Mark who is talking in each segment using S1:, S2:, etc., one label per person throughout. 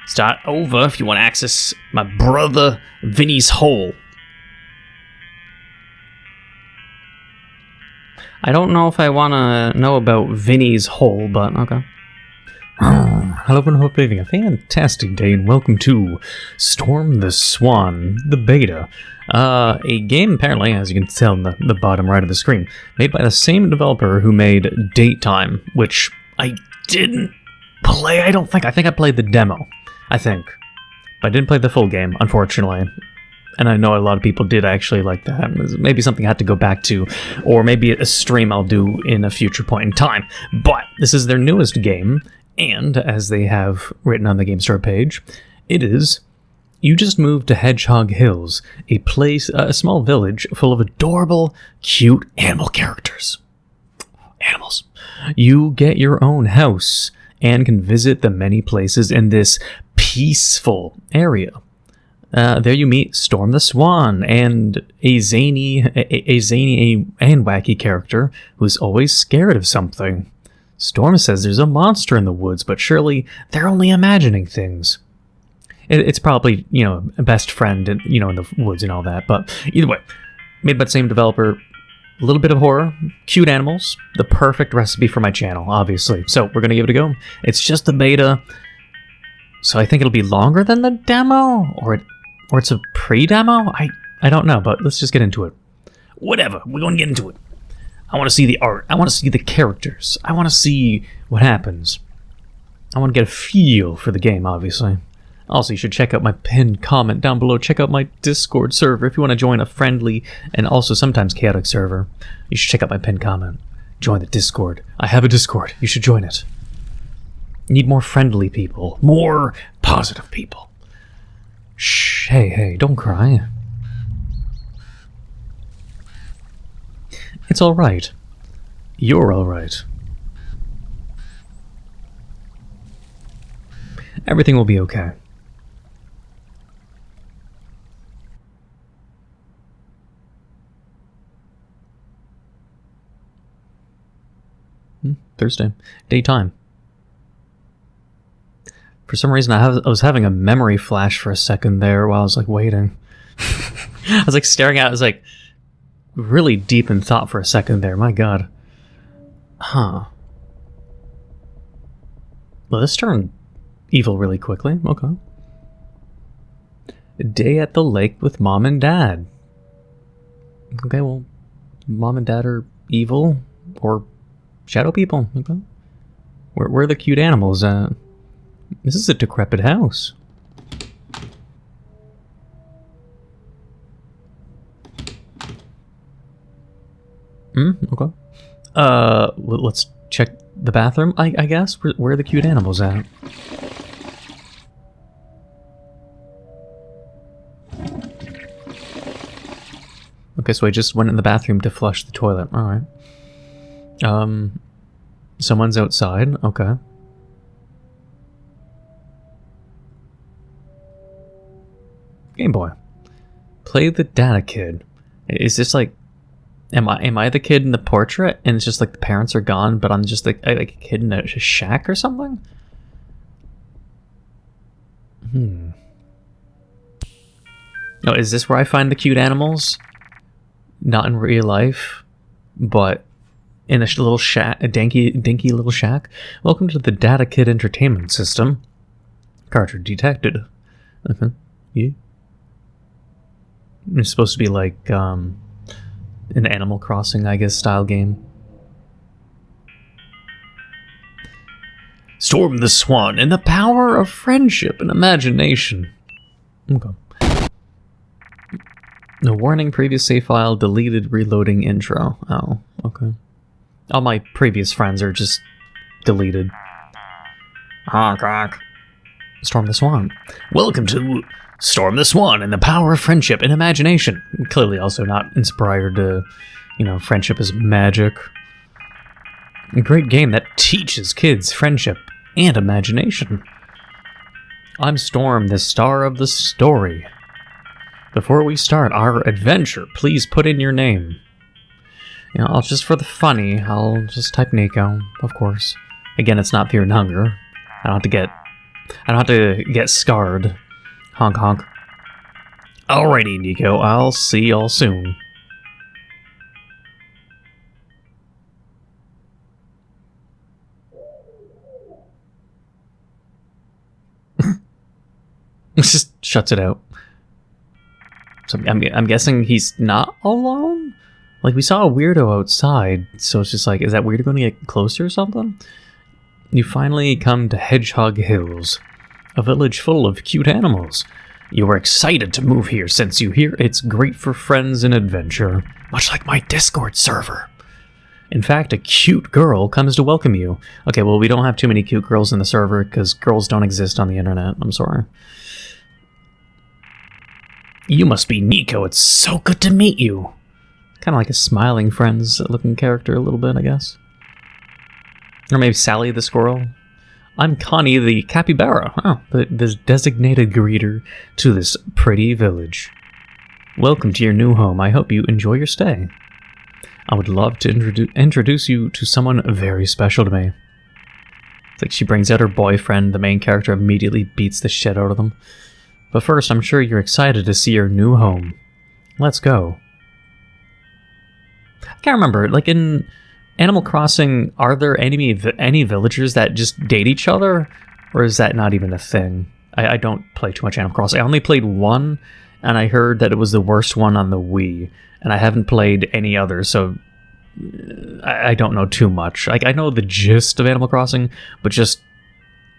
S1: Start over if you want to access my brother Vinny's hole. I don't know if I want to know about Vinny's hole, but okay. Hello and hope you're having a fantastic day, and welcome to Storm the Swan, the beta. A game, apparently, as you can tell in the bottom right of the screen, made by the same developer who made Daytime, which I didn't play, I don't think. I think I played the demo, I think. But I didn't play the full game, unfortunately. And I know a lot of people did actually like that. Maybe something I had to go back to, or maybe a stream I'll do in a future point in time. But this is their newest game, and as they have written on the Game Store page, it is, you just moved to Hedgehog Hills, a small village full of adorable, cute animal characters. Animals. You get your own house and can visit the many places in this peaceful area. There you meet Storm the Swan and a zany and wacky character who's always scared of something. Storm says there's a monster in the woods, but surely they're only imagining things. It's probably, a best friend, in the woods and all that. But either way, made by the same developer, a little bit of horror, cute animals, the perfect recipe for my channel, obviously. So we're gonna give it a go. It's just the beta, so I think it'll be longer than the demo, or it's a pre-demo. I don't know, but let's just get into it. Whatever, we're gonna get into it. I want to see the art. I want to see the characters. I want to see what happens. I want to get a feel for the game, obviously. Also, you should check out my pinned comment down below. Check out my Discord server if you want to join a friendly and also sometimes chaotic server. You should check out my pinned comment. Join the Discord. I have a Discord. You should join it. Need more friendly people. More positive people. Shh, hey, don't cry. It's alright. You're alright. Everything will be okay. Thursday. Daytime. For some reason, I was having a memory flash for a second there while I was, waiting. I was, staring at it. I was, really deep in thought for a second there. My god. Huh. Well, this turned evil really quickly. Okay. A day at the lake with mom and dad. Okay, well, mom and dad are evil or shadow people. Okay. Where are the cute animals at? This is a decrepit house. Okay. Let's check the bathroom, I guess. Where are the cute animals at? Okay, so I just went in the bathroom to flush the toilet. Alright. Someone's outside. Okay. Gameboy. Play the data kid. Is this Am I the kid in the portrait, and it's just the parents are gone, but I'm just like a kid in a shack or something? No, is this where I find the cute animals? Not in real life, but in a little shack, a dinky little shack. Welcome to the Data Kid Entertainment System. Cartridge detected. Okay. Yeah. It's supposed to be an Animal Crossing, I guess, style game. Storm the Swan and the power of friendship and imagination. Okay. No warning, previous save file, deleted, reloading intro. Oh, okay. All my previous friends are just deleted. Crack. Storm the Swan. Welcome to Storm the Swan and the power of friendship and imagination. Clearly also not inspired to, friendship is magic. A great game that teaches kids friendship and imagination. I'm Storm, the star of the story. Before we start our adventure, please put in your name. I'll just for the funny, I'll just type Neco, of course. Again, it's not fear and hunger. I don't have to get I don't have to get scarred. Honk honk. Alrighty, Neco, I'll see y'all soon. Just shuts it out. So I'm guessing he's not alone? Like, we saw a weirdo outside, so it's just like, is that weirdo going to get closer or something? You finally come to Hedgehog Hills, a village full of cute animals. You were excited to move here since you hear it's great for friends and adventure, much like my Discord server. In fact, a cute girl comes to welcome you. Okay, well, we don't have too many cute girls in the server, because girls don't exist on the internet. I'm sorry. You must be Neco. It's so good to meet you. Kind of like a Smiling Friends looking character a little bit, I guess. Or maybe Sally the squirrel. I'm Connie the capybara. Oh, the designated greeter to this pretty village. Welcome to your new home. I hope you enjoy your stay. I would love to introduce you to someone very special to me. It's like she brings out her boyfriend. The main character immediately beats the shit out of them. But first, I'm sure you're excited to see your new home. Let's go. I can't remember, like in Animal Crossing, are there any villagers that just date each other? Or is that not even a thing? I don't play too much Animal Crossing. I only played one, and I heard that it was the worst one on the Wii. And I haven't played any others, so I don't know too much. Like, I know the gist of Animal Crossing, but just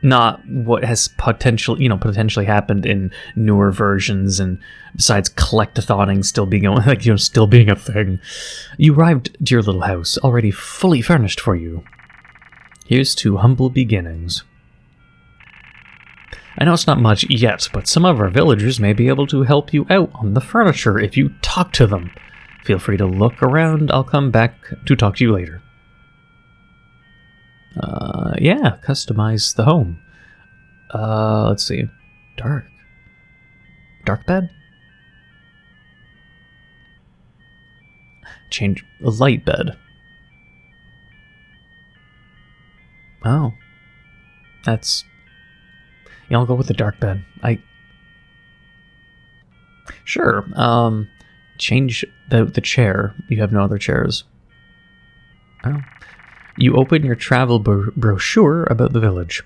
S1: not what has potentially happened in newer versions, and besides collectathoning still being still being a thing. You arrived to your little house, already fully furnished for you. Here's to humble beginnings. I know it's not much yet, but some of our villagers may be able to help you out on the furniture if you talk to them. Feel free to look around. I'll come back to talk to you later. Yeah, customize the home. Let's see. Dark bed? Change a light bed. Oh. That's... Yeah, I'll go with the dark bed. Sure, change the chair. You have no other chairs. Oh. You open your travel brochure about the village.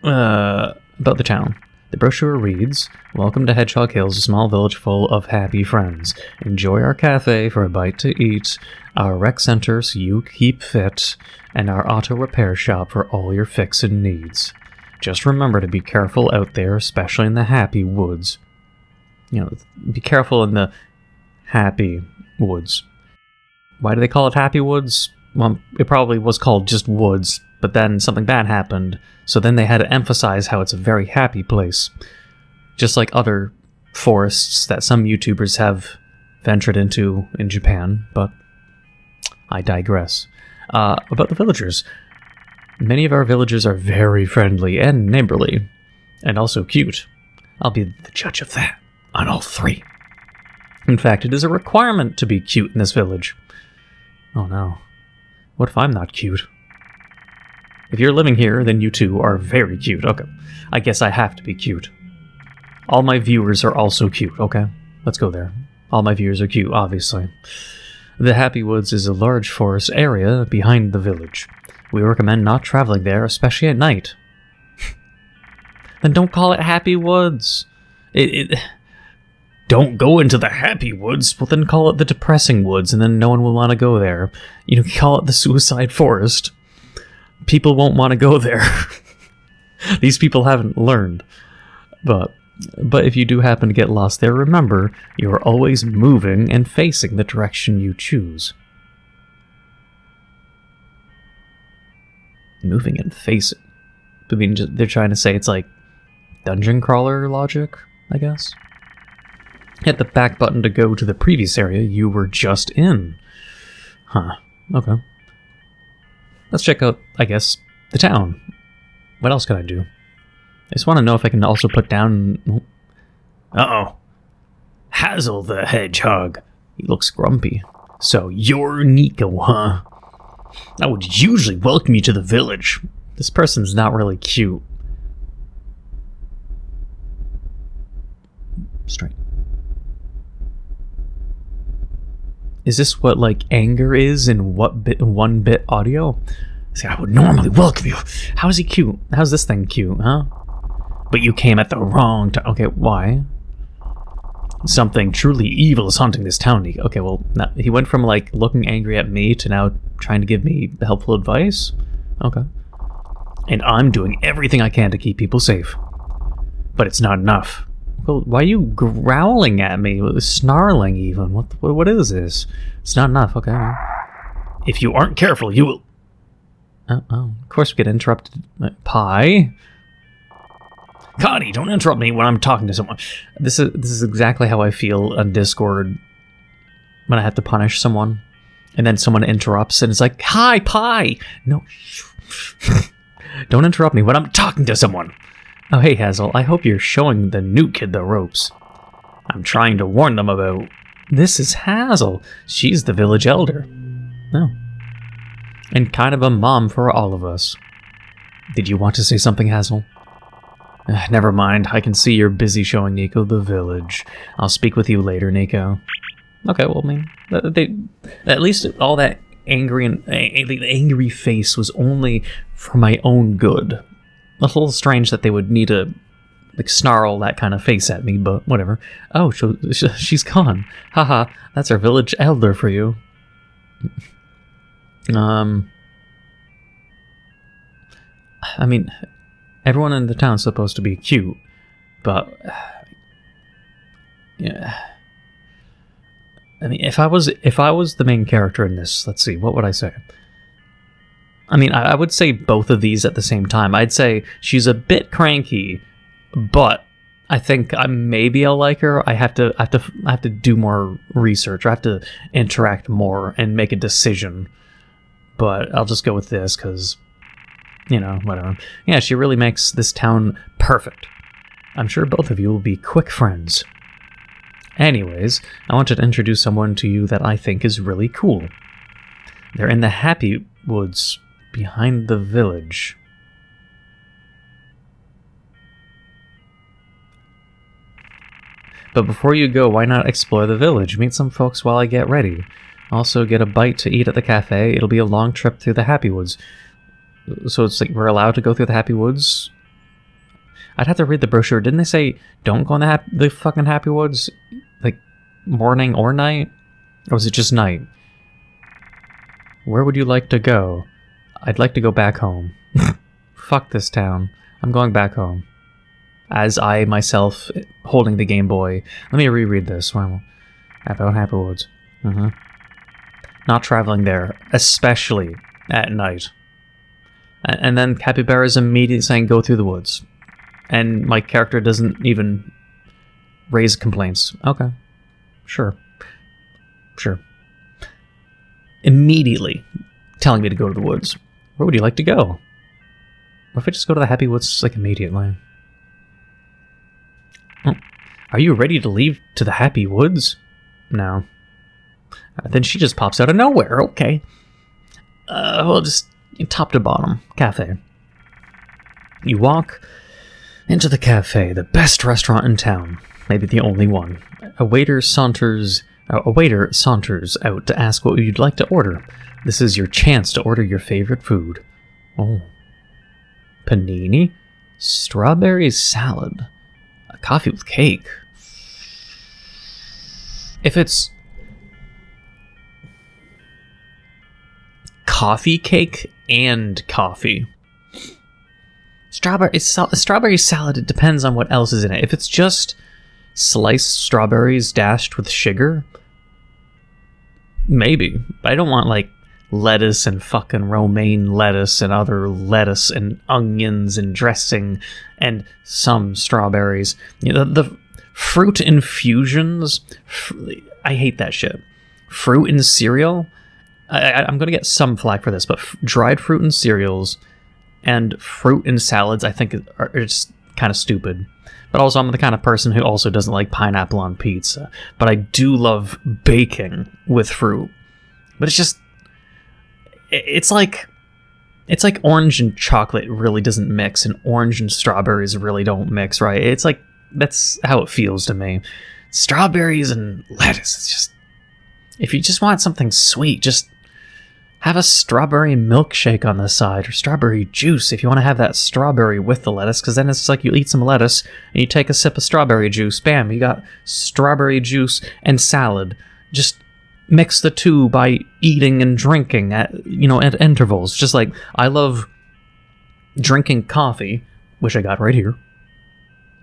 S1: About the town. The brochure reads, Welcome to Hedgehog Hills, a small village full of happy friends. Enjoy our cafe for a bite to eat, our rec center so you keep fit, and our auto repair shop for all your fixin' needs. Just remember to be careful out there, especially in the happy woods. Be careful in the happy woods. Why do they call it happy woods? Well, it probably was called just woods, but then something bad happened, so then they had to emphasize how it's a very happy place. Just like other forests that some YouTubers have ventured into in Japan, but I digress. About the villagers. Many of our villagers are very friendly and neighborly, and also cute. I'll be the judge of that, on all three. In fact, it is a requirement to be cute in this village. Oh no. What if I'm not cute? If you're living here, then you too are very cute. Okay. I guess I have to be cute. All my viewers are also cute, okay? Let's go there. All my viewers are cute, obviously. The Happy Woods is a large forest area behind the village. We recommend not traveling there, especially at night. Then don't call it Happy Woods. Don't go into the happy woods. Well, then call it the depressing woods, and then no one will want to go there. Call it the suicide forest. People won't want to go there. These people haven't learned. But if you do happen to get lost there, remember, you are always moving and facing the direction you choose. Moving and facing. I mean, they're trying to say it's like dungeon crawler logic, I guess. Hit the back button to go to the previous area you were just in. Huh. Okay. Let's check out, I guess, the town. What else can I do? I just want to know if I can also put down... Uh-oh. Hazel the Hedgehog. He looks grumpy. So, you're Neco, huh? I would usually welcome you to the village. This person's not really cute. Straight. Is this what, like, anger is in what bit, 1-bit audio? See, I would normally welcome you. How is he cute? How's this thing cute, huh? But you came at the wrong time. Okay, why? Something truly evil is haunting this town. Okay, well, he went from, like, looking angry at me to now trying to give me helpful advice? Okay. And I'm doing everything I can to keep people safe. But it's not enough. Well, why are you growling at me? Snarling, even. What is this? It's not enough, okay. If you aren't careful, you will... Oh, of course we get interrupted. Pie? Connie, don't interrupt me when I'm talking to someone. This is exactly how I feel on Discord when I have to punish someone. And then someone interrupts and it's like, hi, Pie! No. Don't interrupt me when I'm talking to someone. Oh, hey, Hazel, I hope you're showing the new kid the ropes. I'm trying to warn them about... This is Hazel. She's the village elder. Oh. And kind of a mom for all of us. Did you want to say something, Hazel? Never mind. I can see you're busy showing Neco the village. I'll speak with you later, Neco. Okay, well, I mean, at least all that angry and the angry face was only for my own good. A little strange that they would need to, like, snarl that kind of face at me, but whatever. Oh, she's gone. Haha, that's our village elder for you. I mean, everyone in the town's supposed to be cute, but yeah. I mean, if I was the main character in this, let's see, what would I say? I mean, I would say both of these at the same time. I'd say she's a bit cranky, but I think maybe I'll like her. I have to do more research. I have to interact more and make a decision. But I'll just go with this because, you know, whatever. Yeah, she really makes this town perfect. I'm sure both of you will be quick friends. Anyways, I wanted to introduce someone to you that I think is really cool. They're in the Happy Woods behind the village. But before you go, why not explore the village? Meet some folks while I get ready. Also, get a bite to eat at the cafe. It'll be a long trip through the Happy Woods. So it's like we're allowed to go through the Happy Woods? I'd have to read the brochure. Didn't they say don't go in the fucking Happy Woods? Like, morning or night? Or was it just night? Where would you like to go? I'd like to go back home. Fuck this town. I'm going back home. As I, myself, holding the Game Boy. Let me reread this. About Happy Woods. Not traveling there, especially at night. And then Capybara's immediately saying, go through the woods. And my character doesn't even raise complaints. Okay. Sure. Immediately telling me to go to the woods. Where would you like to go? What if I just go to the Happy Woods, like, immediately? Oh. Are you ready to leave to the Happy Woods? No. Then she just pops out of nowhere. Okay. Well, just top to bottom. Cafe. You walk into the cafe, the best restaurant in town. Maybe the only one. A waiter saunters out to ask what you'd like to order. This is your chance to order your favorite food. Oh. Panini? Strawberry salad. A coffee with cake. If it's coffee cake and coffee. Strawberry salad, it depends on what else is in it. If it's just sliced strawberries dashed with sugar, maybe. But I don't want, like, lettuce and fucking romaine lettuce and other lettuce and onions and dressing and some strawberries. You know, the fruit infusions, I hate that shit. Fruit in cereal, I'm going to get some flack for this, but dried fruit in cereals and fruit in salads, I think, are just kind of stupid. But also, I'm the kind of person who also doesn't like pineapple on pizza. But I do love baking with fruit. But it's just... It's like orange and chocolate really doesn't mix, and orange and strawberries really don't mix, right? It's like That's how it feels to me. Strawberries and lettuce. It's just, if you just want something sweet, just have a strawberry milkshake on the side, or strawberry juice if you want to have that strawberry with the lettuce, because then it's like you eat some lettuce and you take a sip of strawberry juice. Bam, you got strawberry juice and salad. Just mix the two by eating and drinking at intervals. Just like I love drinking coffee, which I got right here.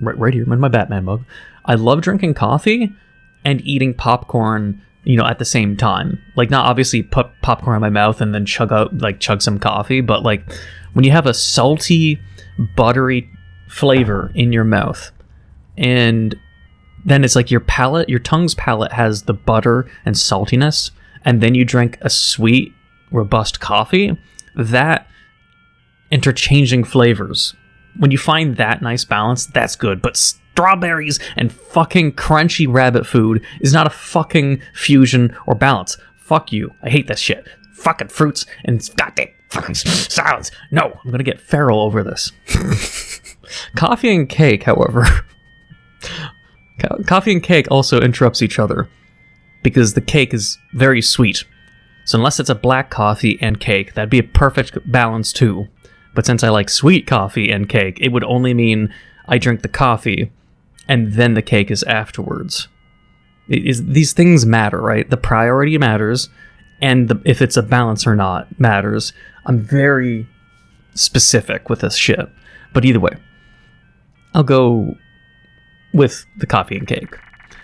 S1: Right here in my Batman mug. I love drinking coffee and eating popcorn, at the same time. Like, not obviously put popcorn in my mouth and then chug some coffee, but like when you have a salty, buttery flavor in your mouth, and then it's like your tongue's palate has the butter and saltiness, and then you drink a sweet, robust coffee, that interchanging flavors, when you find that nice balance, that's good. But strawberries and fucking crunchy rabbit food is not a fucking fusion or balance. Fuck you. I hate that shit. Fucking fruits and goddamn fucking salads. No, I'm gonna get feral over this. Coffee and cake, however. Coffee and cake also interrupts each other, because the cake is very sweet. So unless it's a black coffee and cake, that'd be a perfect balance too. But since I like sweet coffee and cake, it would only mean I drink the coffee and then the cake is afterwards. These things matter, right? The priority matters, and if it's a balance or not matters. I'm very specific with this shit. But either way, I'll go with the coffee and cake.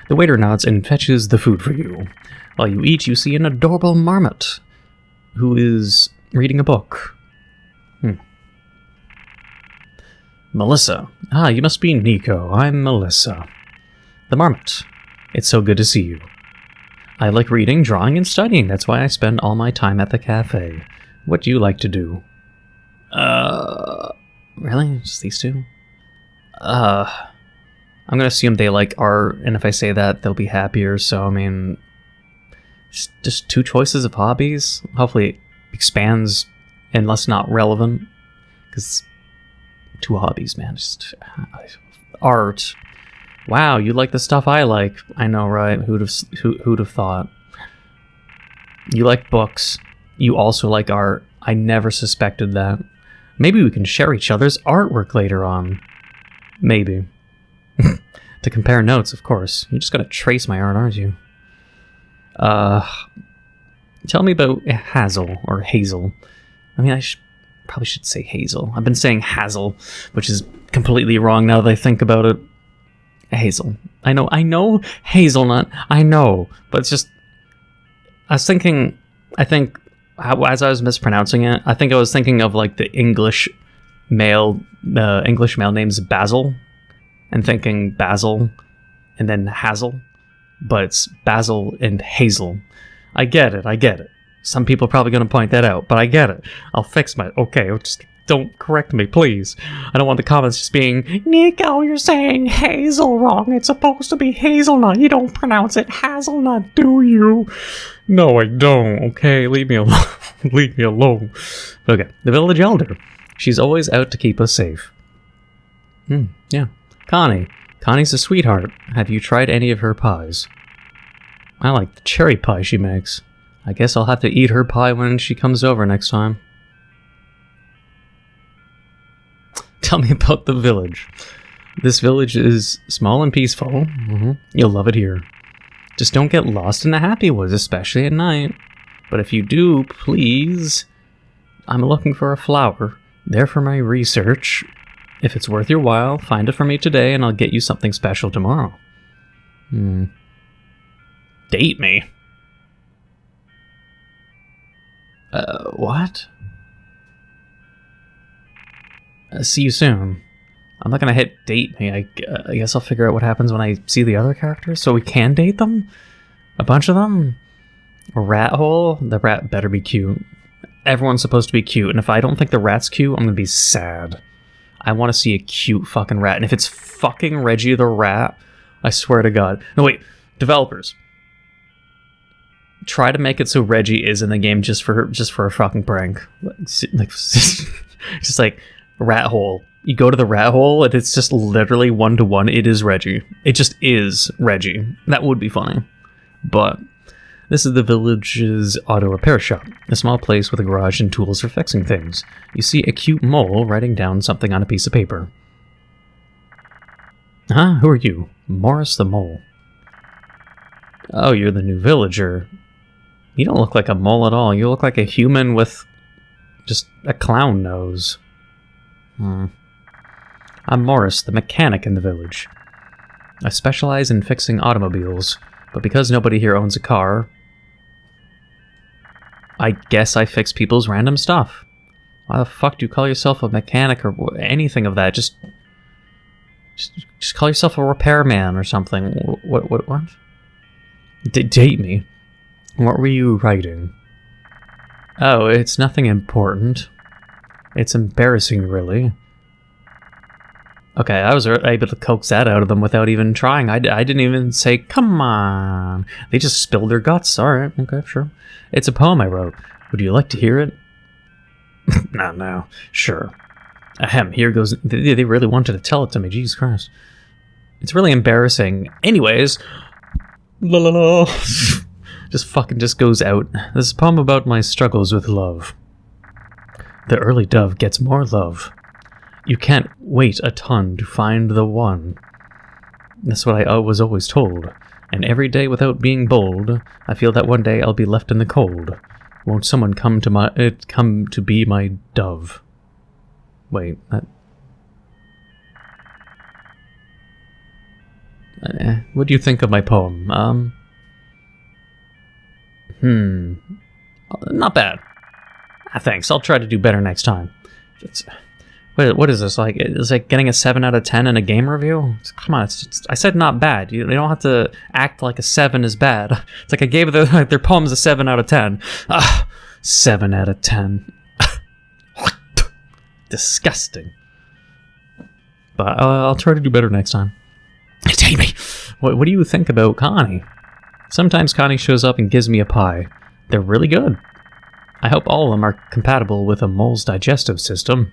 S1: The waiter nods and fetches the food for you. While you eat, you see an adorable marmot who is reading a book. Melissa. Ah, you must be Neco. I'm Melissa. The marmot. It's so good to see you. I like reading, drawing, and studying. That's why I spend all my time at the cafe. What do you like to do? Really? Just these two? I'm gonna assume they like art, and if I say that, they'll be happier, so, I mean, just two choices of hobbies. Hopefully it expands and less not relevant, because two hobbies, man. Just art. Wow, you like the stuff I like. I know, right? Who'd have thought? You like books. You also like art. I never suspected that. Maybe we can share each other's artwork later on. Maybe. To compare notes, of course. You're just gonna trace my art, aren't you? Tell me about Hazel, or Hazel. I mean, probably should say Hazel. I've been saying Hazel, which is completely wrong now that I think about it. Hazel. I know hazelnut. I know, but it's just, as I was mispronouncing it, I think I was thinking of like the English male name's Basil, and thinking Basil and then Hazel, but it's Basil and Hazel. I get it. Some people are probably going to point that out, but I get it. I'll fix okay, just don't correct me, please. I don't want the comments just being, Neco, you're saying hazel wrong. It's supposed to be hazelnut. You don't pronounce it hazelnut, do you? No, I don't. Okay, leave me alone. Leave me alone. Okay, the village elder. She's always out to keep us safe. Yeah. Connie. Connie's a sweetheart. Have you tried any of her pies? I like the cherry pie she makes. I guess I'll have to eat her pie when she comes over next time. Tell me about the village. This village is small and peaceful. You'll love it here. Just don't get lost in the happy woods, especially at night. But if you do, please. I'm looking for a flower. There for my research. If it's worth your while, find it for me today and I'll get you something special tomorrow. Date me? What? See you soon. I'm not gonna hit date me. I guess I'll figure out what happens when I see the other characters, so we can date them? A bunch of them? A rat hole? The rat better be cute. Everyone's supposed to be cute, and if I don't think the rat's cute, I'm gonna be sad. I want to see a cute fucking rat, and if it's fucking Reggie the rat, I swear to God. No, wait. Developers. Try to make it so Reggie is in the game just for a fucking prank. Like, just like, rat hole. You go to the rat hole, and it's just literally 1-to-1. It is Reggie. It just is Reggie. That would be funny. But this is the village's auto repair shop, a small place with a garage and tools for fixing things. You see a cute mole writing down something on a piece of paper. Huh? Who are you? Morris the mole. Oh, you're the new villager. You don't look like a mole at all. You look like a human with just a clown nose. I'm Morris, the mechanic in the village. I specialize in fixing automobiles, but because nobody here owns a car, I guess I fix people's random stuff. Why the fuck do you call yourself a mechanic or anything of that? Just call yourself a repairman or something. What? Date me? What were you writing? Oh, it's nothing important. It's embarrassing, really. Okay, I was able to coax that out of them without even trying. I didn't even say, come on. They just spilled their guts. Alright, okay, sure. It's a poem I wrote. Would you like to hear it? No. Sure. Ahem, here goes... They really wanted to tell it to me, Jesus Christ. It's really embarrassing. Anyways... La la la. just goes out. This is a poem about my struggles with love. The early dove gets more love. You can't wait a ton to find the one. That's what I was always told. And every day without being bold, I feel that one day I'll be left in the cold. Won't someone come to be my dove? Wait, that... what do you think of my poem? Not bad. Thanks, I'll try to do better next time. What is this, like? It's like getting a 7 out of 10 in a game review? Come on, I said not bad. You don't have to act like a 7 is bad. It's like I gave their poems a 7 out of 10. 7 out of 10. Disgusting. But I'll try to do better next time. Hey, me. What do you think about Connie? Sometimes Connie shows up and gives me a pie. They're really good. I hope all of them are compatible with a mole's digestive system.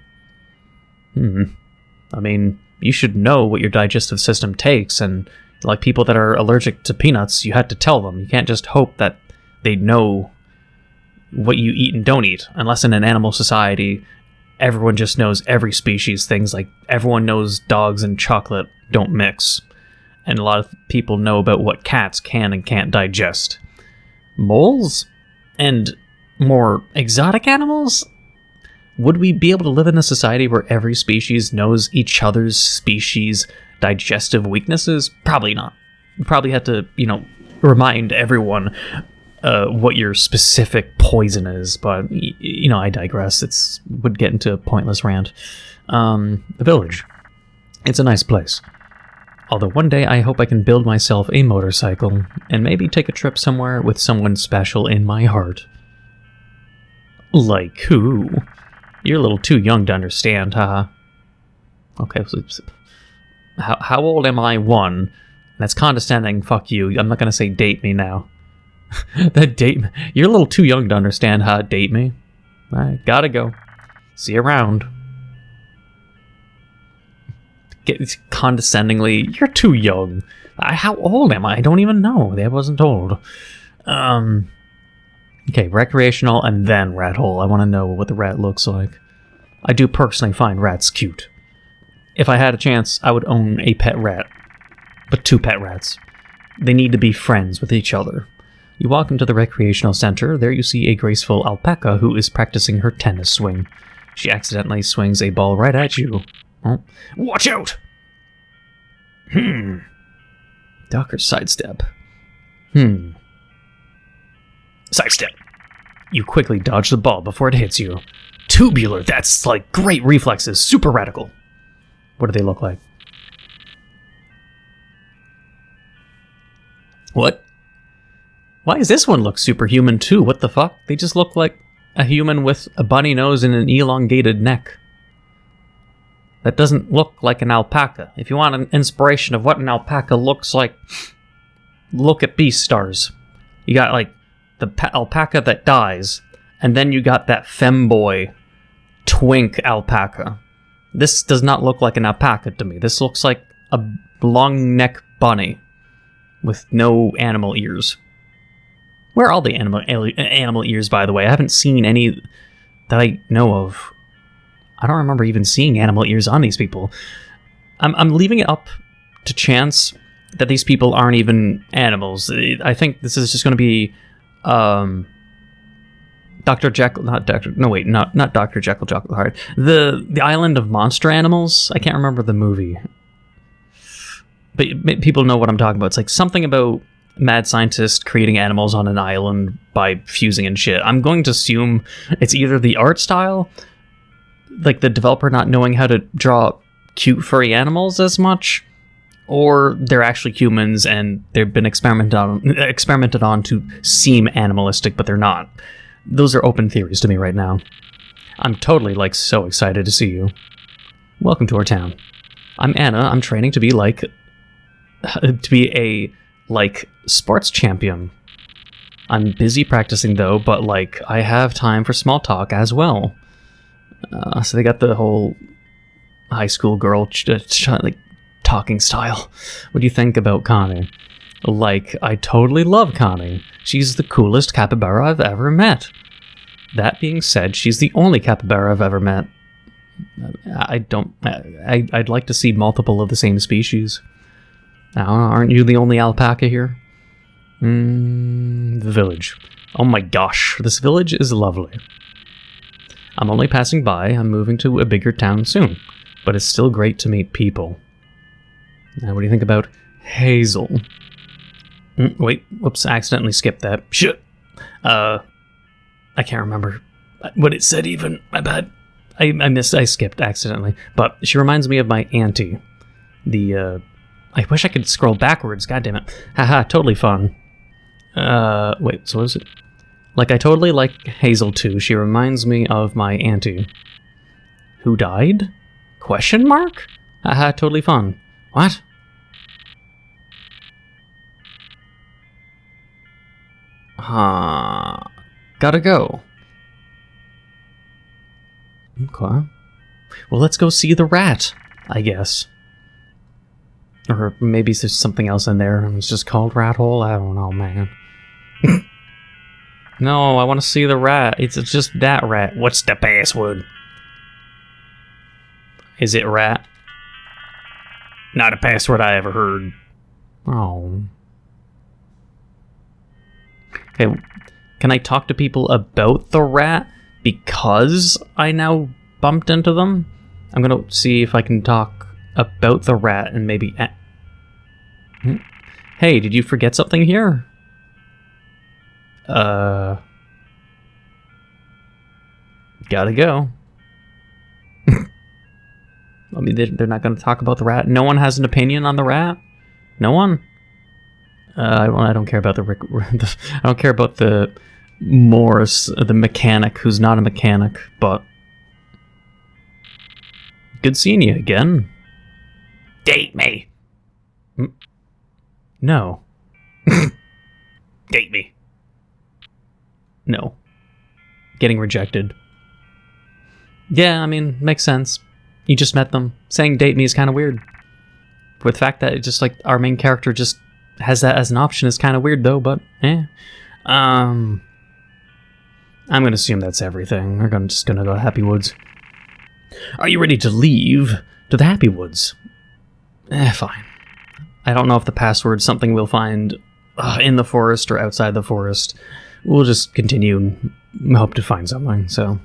S1: I mean, you should know what your digestive system takes, and like people that are allergic to peanuts, you had to tell them. You can't just hope that they know what you eat and don't eat. Unless in an animal society, everyone just knows every species things, like everyone knows dogs and chocolate don't mix. And a lot of people know about what cats can and can't digest. Moles? And more exotic animals? Would we be able to live in a society where every species knows each other's species' digestive weaknesses? Probably not. You probably have to, remind everyone what your specific poison is, but, I digress. Would get into a pointless rant. The village. It's a nice place. Although one day I hope I can build myself a motorcycle, and maybe take a trip somewhere with someone special in my heart. Like who? You're a little too young to understand, haha. Okay, so how old am I? 1. That's condescending, fuck you. I'm not gonna say date me now. That date me. You're a little too young to understand how to date me. I gotta go. See you around. Condescendingly, you're too young. How old am I? I don't even know. I wasn't told. Okay, recreational and then rat hole. I want to know what the rat looks like. I do personally find rats cute. If I had a chance, I would own a pet rat. But 2 pet rats. They need to be friends with each other. You walk into the recreational center. There you see a graceful alpaca who is practicing her tennis swing. She accidentally swings a ball right at you. Oh. Watch out! Duck or sidestep? Sidestep. You quickly dodge the ball before it hits you. Tubular, that's like great reflexes, super radical. What do they look like? What? Why does this one look superhuman too? What the fuck? They just look like a human with a bunny nose and an elongated neck. That doesn't look like an alpaca. If you want an inspiration of what an alpaca looks like, look at Beastars. You got like the alpaca that dies, and then you got that femboy twink alpaca. This does not look like an alpaca to me. This looks like a long neck bunny with no animal ears. Where are all the animal ears, by the way? I haven't seen any that I know of. I don't remember even seeing animal ears on these people. I'm leaving it up to chance that these people aren't even animals. I think this is just going to be Dr. Jekyll, not Dr. No, wait, not Dr. Jekyll, Jekyll Hyde. The Island of Monster Animals. I can't remember the movie, but people know what I'm talking about. It's like something about mad scientist creating animals on an island by fusing and shit. I'm going to assume it's either the art style, like the developer not knowing how to draw cute furry animals as much, or they're actually humans and they've been experimented on to seem animalistic, but they're not. Those are open theories to me right now. I'm totally, like, so excited to see you. Welcome to our town. I'm Anna. I'm training to be a sports champion. I'm busy practicing, though, but, like, I have time for small talk as well. So they got the whole high school girl, like, talking style. What do you think about Connie? Like, I totally love Connie. She's the coolest capybara I've ever met. That being said, she's the only capybara I've ever met. I'd like to see multiple of the same species. Aren't you the only alpaca here? The village. Oh my gosh, this village is lovely. I'm only passing by. I'm moving to a bigger town soon. But it's still great to meet people. Now, what do you think about Hazel? Wait, whoops, I accidentally skipped that. Shit. I can't remember what it said even. My bad. I skipped accidentally. But she reminds me of my auntie. I wish I could scroll backwards, god damn it. Haha, totally fun. Wait, so what is it? Like, I totally like Hazel too. She reminds me of my auntie. Who died? Question mark? Haha, totally fun. What? Gotta go. Okay. Well, let's go see the rat, I guess. Or maybe there's something else in there and it's just called Rat Hole? I don't know, man. No, I want to see the rat. It's just that rat. What's the password? Is it rat? Not a password I ever heard. Oh. Okay, can I talk to people about the rat because I now bumped into them? I'm gonna see if I can talk about the rat and maybe... Hey, did you forget something here? Gotta go. I mean, they're not gonna talk about the rat? No one has an opinion on the rat? No one? I don't care about I don't care about the Morris, the mechanic, who's not a mechanic, but... Good seeing you again. Date me. No. Date me. No. Getting rejected. Yeah, I mean, makes sense. You just met them. Saying date me is kind of weird. With the fact that it just, like, our main character just has that as an option is kind of weird, though, but, I'm gonna assume that's everything. We're just gonna go to Happy Woods. Are you ready to leave to the Happy Woods? Fine. I don't know if the password's something we'll find in the forest or outside the forest. We'll just continue and hope to find something, so,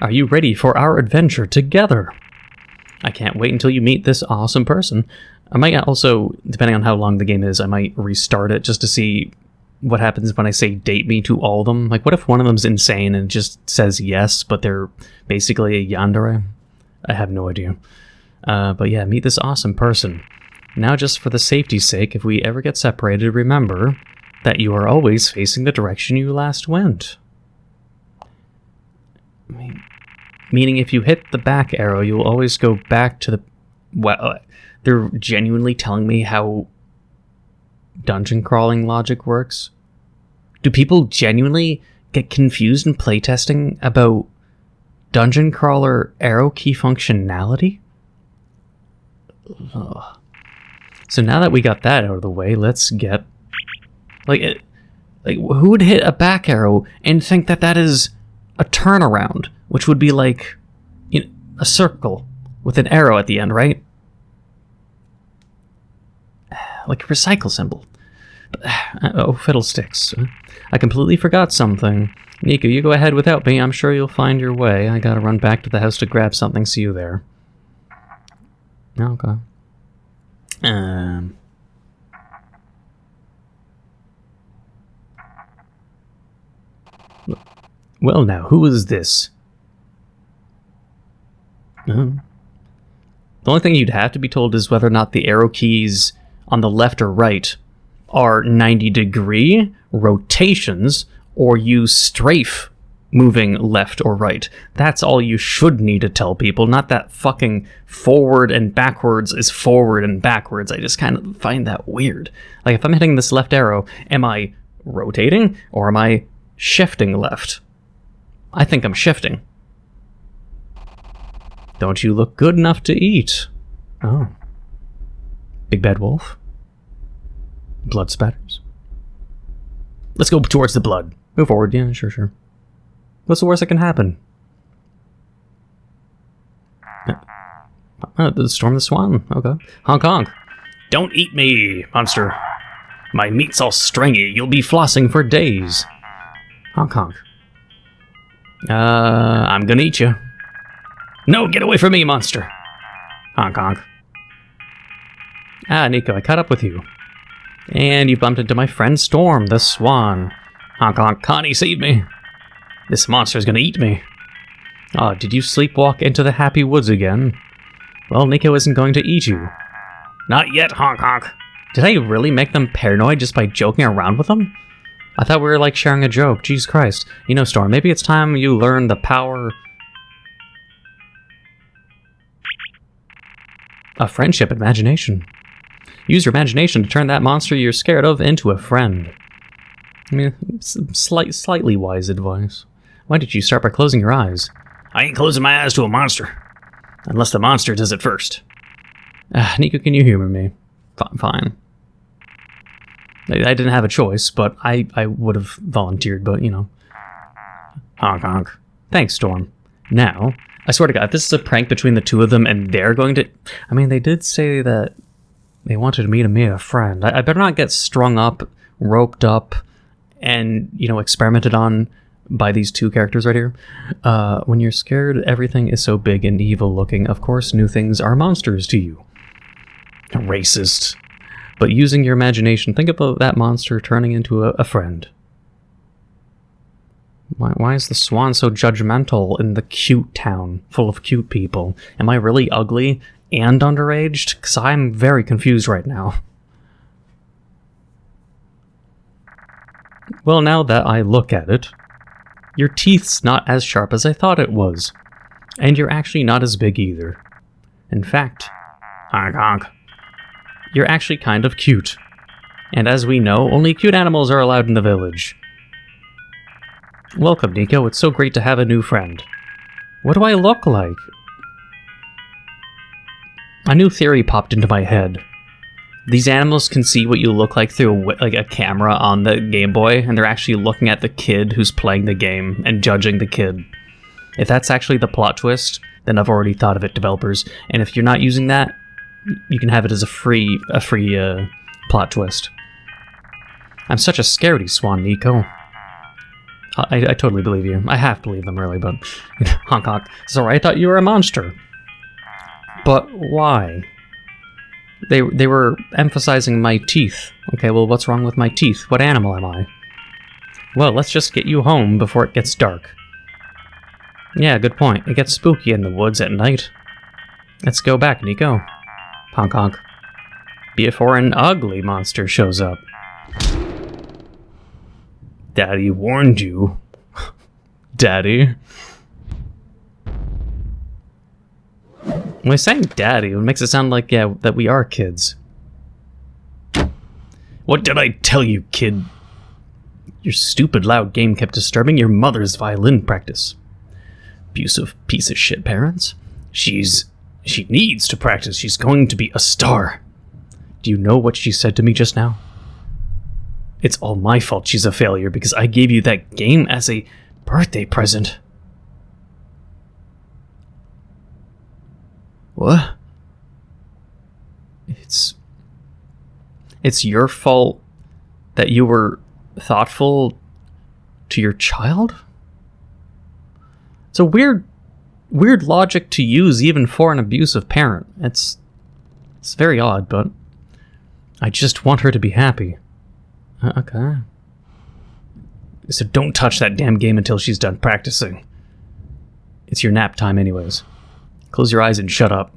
S1: Are you ready for our adventure together? I can't wait until you meet this awesome person. I might also, depending on how long the game is, I might restart it just to see what happens when I say date me to all of them. Like, what if one of them's insane and just says yes, but they're basically a yandere? I have no idea. But yeah, meet this awesome person. Now, just for the safety's sake, if we ever get separated, remember that you are always facing the direction you last went. I mean, Meaning if you hit the back arrow, you'll always go back to the... Well, they're genuinely telling me how dungeon crawling logic works. Do people genuinely get confused in playtesting about dungeon crawler arrow key functionality? Ugh. So now that we got that out of the way, let's get... Like, who would hit a back arrow and think that that is a turnaround, which would be like, you know, a circle with an arrow at the end, right? Like a recycle symbol. Oh, fiddlesticks. I completely forgot something. Neco, you go ahead without me. I'm sure you'll find your way. I gotta run back to the house to grab something. See you there. Okay. Well now, who is this? The only thing you'd have to be told is whether or not the arrow keys on the left or right are 90-degree rotations or use strafe moving left or right. That's all you should need to tell people, not that fucking forward and backwards is forward and backwards. I just kind of find that weird. Like, if I'm hitting this left arrow, am I rotating or am I shifting left? I think I'm shifting. Don't you look good enough to eat? Oh. Big bad wolf? Blood spatters? Let's go towards the blood. Move forward, yeah, sure. What's the worst that can happen? The storm the swan, okay. Honk honk. Don't eat me, monster. My meat's all stringy, you'll be flossing for days. Honk honk. I'm gonna eat you. No, get away from me, monster. Honk honk. Ah, Neco, I caught up with you. And you bumped into my friend Storm, the Swan. Honk honk, Connie, save me. This monster's gonna eat me. Oh, did you sleepwalk into the happy woods again? Well, Neco isn't going to eat you. Not yet, honk honk. Did I really make them paranoid just by joking around with them? I thought we were like sharing a joke, Jesus Christ. You know, Storm, maybe it's time you learn the power of friendship, imagination. Use your imagination to turn that monster you're scared of into a friend. I mean, slightly wise advice. Why did you start by closing your eyes? I ain't closing my eyes to a monster. Unless the monster does it first. Neco, can you humor me? Fine. I didn't have a choice, but I would have volunteered, but, you know. Honk honk. Thanks, Storm. Now, I swear to God, if this is a prank between the two of them and they're going to... I mean, they did say that they wanted me to meet a friend. I better not get strung up, roped up, and, you know, experimented on by these two characters right here. When you're scared, everything is so big and evil looking. Of course, new things are monsters to you. Racist. But using your imagination, think about that monster turning into a friend. Why is the Swan so judgmental in the cute town full of cute people? Am I really ugly and underaged? Because I'm very confused right now. Well, now that I look at it, your teeth's not as sharp as I thought it was. And you're actually not as big either. In fact, honk honk, you're actually kind of cute. And as we know, only cute animals are allowed in the village. Welcome, Neco. It's so great to have a new friend. What do I look like? A new theory popped into my head. These animals can see what you look like through a camera on the Gameboy, and they're actually looking at the kid who's playing the game and judging the kid. If that's actually the plot twist, then I've already thought of it, developers. And if you're not using that, you can have it as a free plot twist. I'm such a scaredy swan, Neco. I totally believe you. I half believe them, really, but... honk honk. Sorry, I thought you were a monster. But why? They were emphasizing my teeth. Okay, well, what's wrong with my teeth? What animal am I? Well, let's just get you home before it gets dark. Yeah, good point. It gets spooky in the woods at night. Let's go back, Neco. Honk honk. Before an ugly monster shows up. Daddy warned you. Daddy. When I saying daddy, it makes it sound like, yeah, that we are kids. What did I tell you, kid? Your stupid loud game kept disturbing your mother's violin practice. Abusive piece of shit parents. She needs to practice. She's going to be a star. Do you know what she said to me just now? It's all my fault she's a failure because I gave you that game as a birthday present. What? It's your fault that you were thoughtful to your child? It's a weird logic to use even for an abusive parent. It's very odd, but I just want her to be happy. Okay. So don't touch that damn game until she's done practicing. It's your nap time anyways. Close your eyes and shut up.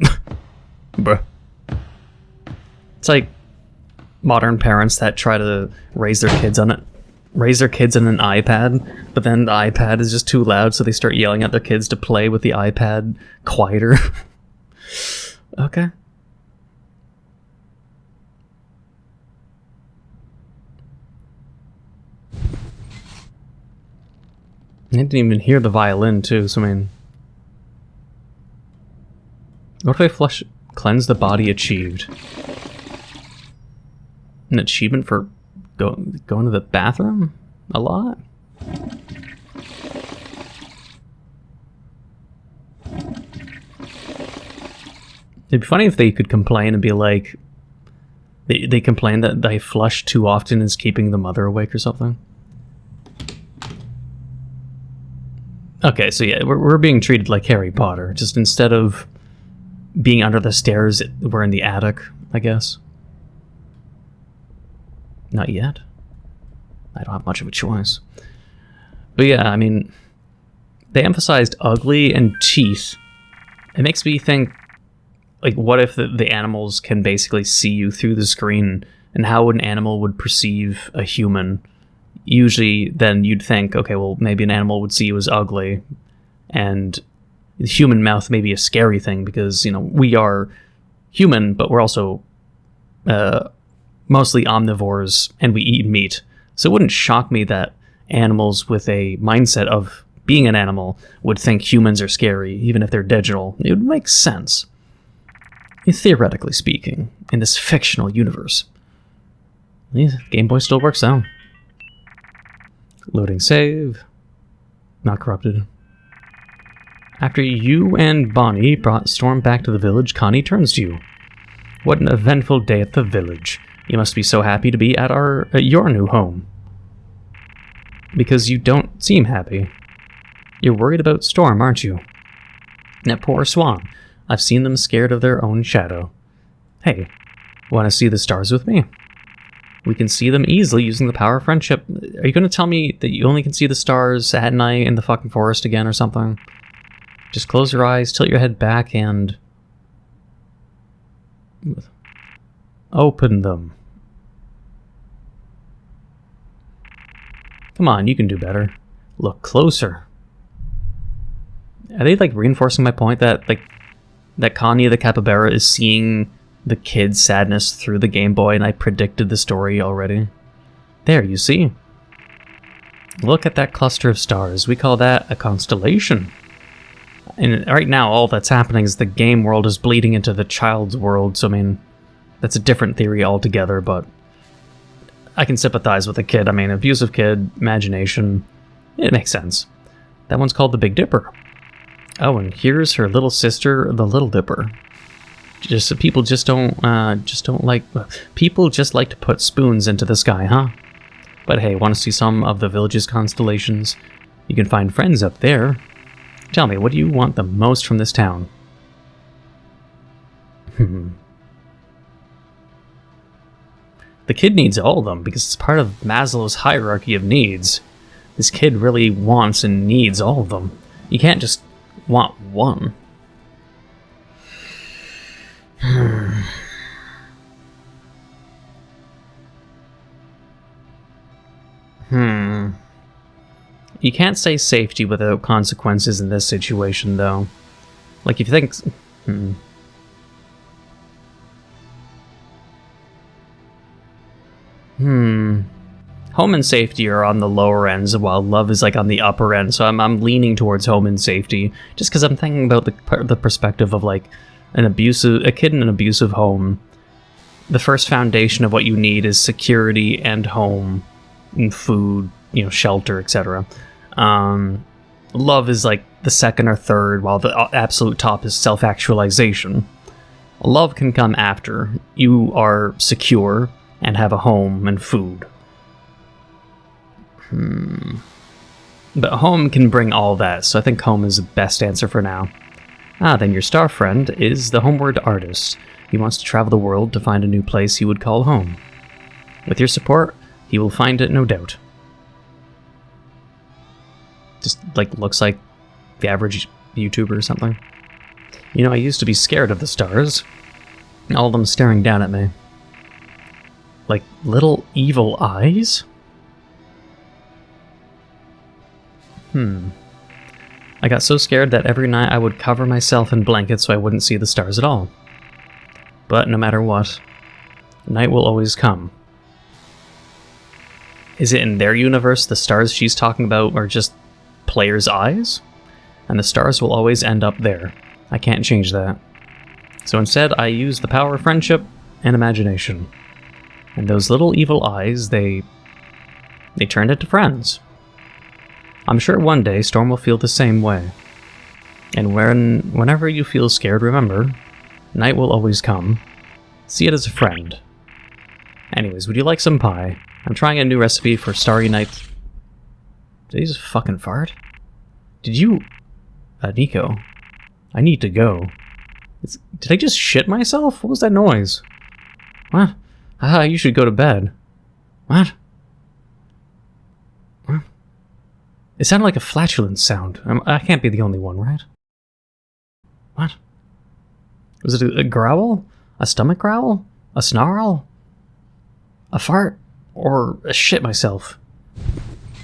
S1: Bruh. It's like modern parents that try to raise their kids on an iPad, but then the iPad is just too loud, so they start yelling at their kids to play with the iPad quieter. Okay. I didn't even hear the violin too, so I mean... What if I cleanse the body achieved? An achievement for going to the bathroom? A lot? It'd be funny if they could complain and be like... They complain that they flush too often is keeping the mother awake or something. Okay, so yeah, we're being treated like Harry Potter. Just instead of being under the stairs, we're in the attic, I guess. Not yet. I don't have much of a choice. But yeah, I mean, they emphasized ugly and teeth. It makes me think, like, what if the animals can basically see you through the screen, and how an animal would perceive a human? Usually, then you'd think, okay, well, maybe an animal would see you as ugly, and the human mouth may be a scary thing, because, you know, we are human, but we're also mostly omnivores, and we eat meat. So it wouldn't shock me that animals with a mindset of being an animal would think humans are scary, even if they're digital. It would make sense. Theoretically speaking, in this fictional universe. Gameboy still works out. Loading save. Not corrupted. After you and Bonnie brought Storm back to the village, Connie turns to you. What an eventful day at the village. You must be so happy to be at your new home. Because you don't seem happy. You're worried about Storm, aren't you? That poor Swan. I've seen them scared of their own shadow. Hey, want to see the stars with me? We can see them easily using the power of friendship. Are you going to tell me that you only can see the stars at night in the fucking forest again or something? Just close your eyes, tilt your head back, and... open them. Come on, you can do better. Look closer. Are they, like, reinforcing my point that, like, that Connie the capybara is seeing the kid's sadness through the Game Boy, and I predicted the story already? There, you see? Look at that cluster of stars. We call that a constellation. And right now, all that's happening is the game world is bleeding into the child's world, so I mean, that's a different theory altogether, but I can sympathize with the kid. I mean, abusive kid, imagination, it makes sense. That one's called the Big Dipper. Oh, and here's her little sister, the Little Dipper. People just like to put spoons into the sky, huh? But hey, want to see some of the village's constellations? You can find friends up there. Tell me, what do you want the most from this town? The kid needs all of them because it's part of Maslow's hierarchy of needs. This kid really wants and needs all of them. You can't just want one. You can't say safety without consequences in this situation, though. Like, if you think... Home and safety are on the lower ends, while love is like on the upper end. So I'm leaning towards home and safety, just because I'm thinking about the perspective of like a kid in an abusive home. The first foundation of what you need is security and home, and food, shelter, etc. Love is like the second or third, while the absolute top is self-actualization. Love can come after you are secure and have a home and food. But home can bring all that, so I think home is the best answer for now. Then your star friend is the homeward artist. He wants to travel the world to find a new place he would call home. With your support, he will find it, no doubt. Just, looks like the average YouTuber or something. I used to be scared of the stars. All of them staring down at me. Like little evil eyes? I got so scared that every night I would cover myself in blankets so I wouldn't see the stars at all. But no matter what, night will always come. Is it in their universe the stars she's talking about are just players' eyes? And the stars will always end up there. I can't change that. So instead, I use the power of friendship and imagination. And those little evil eyes, they turned into friends. I'm sure one day Storm will feel the same way. And whenever you feel scared, remember, night will always come. See it as a friend. Anyways, would you like some pie? I'm trying a new recipe for starry nights. Did he just fucking fart? Did you... Neco. I need to go. Did I just shit myself? What was that noise? What? You should go to bed. What? It sounded like a flatulence sound. I can't be the only one, right? What? Was it a growl? A stomach growl? A snarl? A fart? Or a shit myself?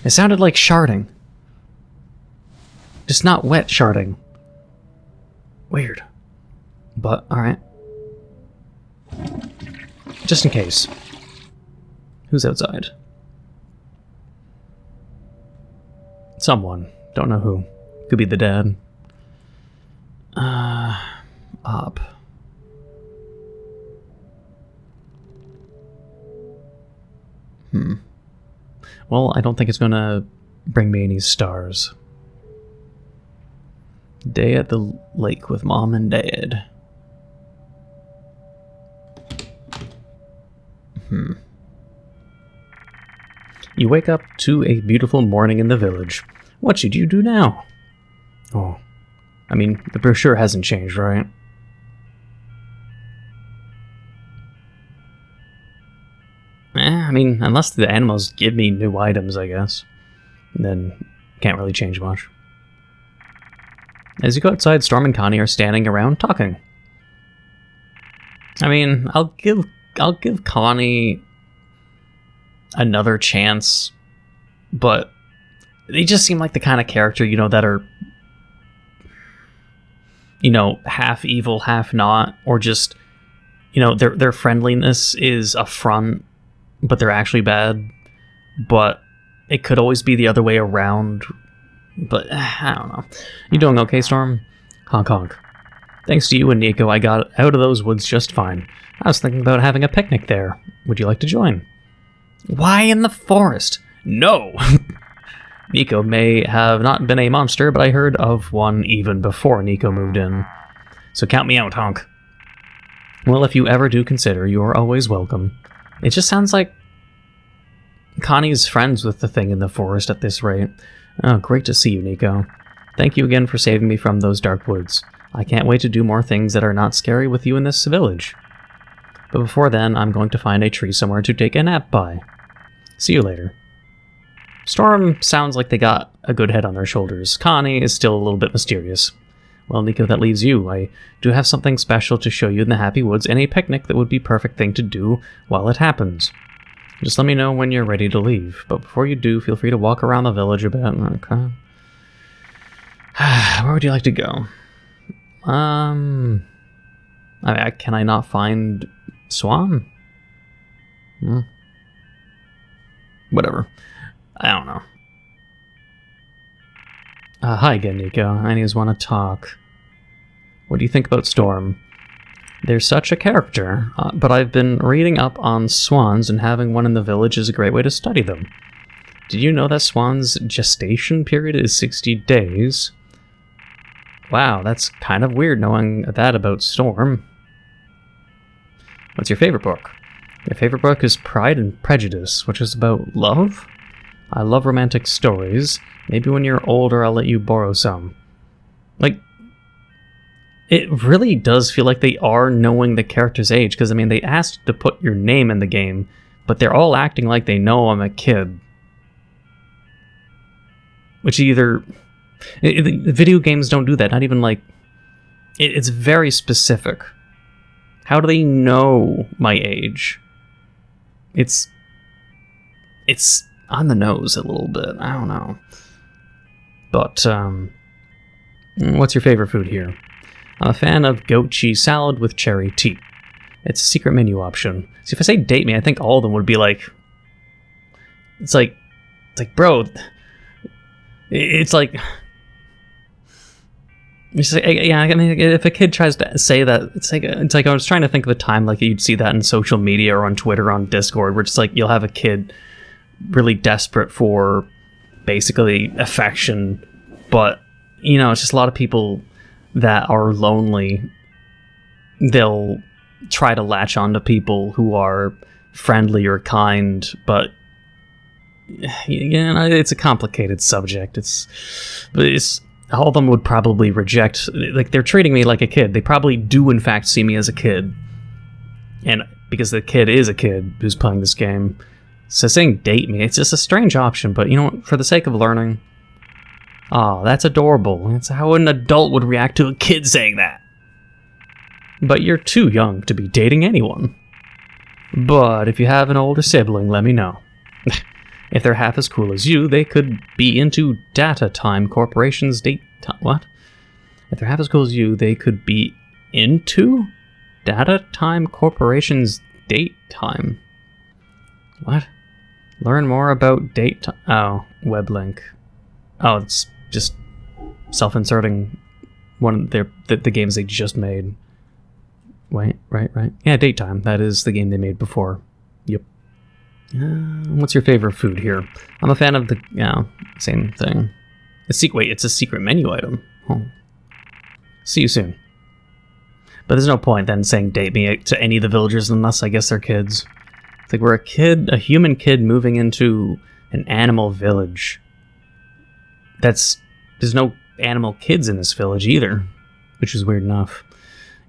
S1: It sounded like sharding. Just not wet sharding. Weird. But, alright. Just in case. Who's outside? Someone. Don't know who. Could be the dad. Up. Well, I don't think it's gonna bring me any stars. Day at the lake with mom and dad. You wake up to a beautiful morning in the village. What should you do now? Oh, I mean, the brochure hasn't changed, right? I mean, unless the animals give me new items, I guess. Then, can't really change much. As you go outside, Storm and Connie are standing around talking. I mean, I'll give Connie another chance, but they just seem like the kind of character, that are, half evil, half not, or just, their friendliness is a front, but they're actually bad. But it could always be the other way around. But I don't know. You doing okay, Storm? Honk honk. Thanks to you and Neco, I got out of those woods just fine. I was thinking about having a picnic there. Would you like to join? Why in the forest? No! Neco may have not been a monster, but I heard of one even before Neco moved in. So count me out, honk. Well, if you ever do consider, you are always welcome. It just sounds like Connie's friends with the thing in the forest at this rate. Oh, great to see you, Neco. Thank you again for saving me from those dark woods. I can't wait to do more things that are not scary with you in this village. But before then, I'm going to find a tree somewhere to take a nap by. See you later. Storm sounds like they got a good head on their shoulders. Connie is still a little bit mysterious. Well, Neco, that leaves you. I do have something special to show you in the Happy Woods and a picnic that would be perfect thing to do while it happens. Just let me know when you're ready to leave. But before you do, feel free to walk around the village a bit. Okay. Where would you like to go? Can I not find Swan? Whatever. I don't know. Hi again, Neco. I just want to talk. What do you think about Storm? They're such a character, but I've been reading up on swans, and having one in the village is a great way to study them. Did you know that swans' gestation period is 60 days? Wow, that's kind of weird knowing that about Storm. What's your favorite book? My favorite book is Pride and Prejudice, which is about love. I love romantic stories. Maybe when you're older, I'll let you borrow some. Like, it really does feel like they are knowing the character's age, because, I mean, they asked to put your name in the game, but they're all acting like they know I'm a kid. Which either... video games don't do that, not even, like... It's very specific. How do they know my age? It's on the nose a little bit. I don't know. But, what's your favorite food here? I'm a fan of goat cheese salad with cherry tea. It's a secret menu option. See, if I say date me, I think all of them would be like... It's like, bro... It's like... Yeah, I mean, if a kid tries to say that, it's like I was trying to think of a time like you'd see that in social media or on Twitter, on Discord, where it's like you'll have a kid really desperate for basically affection, but you know, it's just a lot of people that are lonely. They'll try to latch onto people who are friendly or kind, but yeah, it's a complicated subject. It's all of them would probably reject, like, they're treating me like a kid. They probably do, in fact, see me as a kid. And because the kid is a kid who's playing this game. So saying date me, it's just a strange option, but you know what, for the sake of learning... Oh, that's adorable. It's how an adult would react to a kid saying that. But you're too young to be dating anyone. But if you have an older sibling, let me know. If they're half as cool as you, they could be into Data Time Corporation's date time. What? If they're half as cool as you, they could be into Data Time Corporation's date time. What? Learn more about date time. Oh, web link. Oh, it's just self-inserting one of the games they just made. Wait, right. Yeah, Date Time. That is the game they made before. Yep. What's your favorite food here? I'm a fan of the... Yeah, same thing. Wait, it's a secret menu item. Oh. See you soon. But there's no point then saying date me to any of the villagers unless I guess they're kids. It's like we're a human kid moving into an animal village. There's no animal kids in this village either, which is weird enough.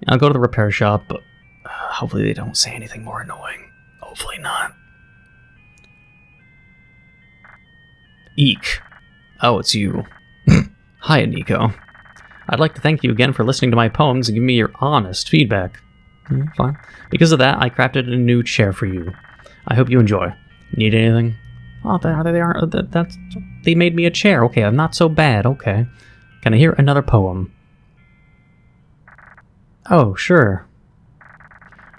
S1: I'll go to the repair shop, but hopefully they don't say anything more annoying. Hopefully not. Eek. Oh, it's you. Hi, Neco. I'd like to thank you again for listening to my poems and giving me your honest feedback. Fine. Because of that, I crafted a new chair for you. I hope you enjoy. Need anything? Oh, they made me a chair. Okay, I'm not so bad. Okay. Can I hear another poem? Oh, sure.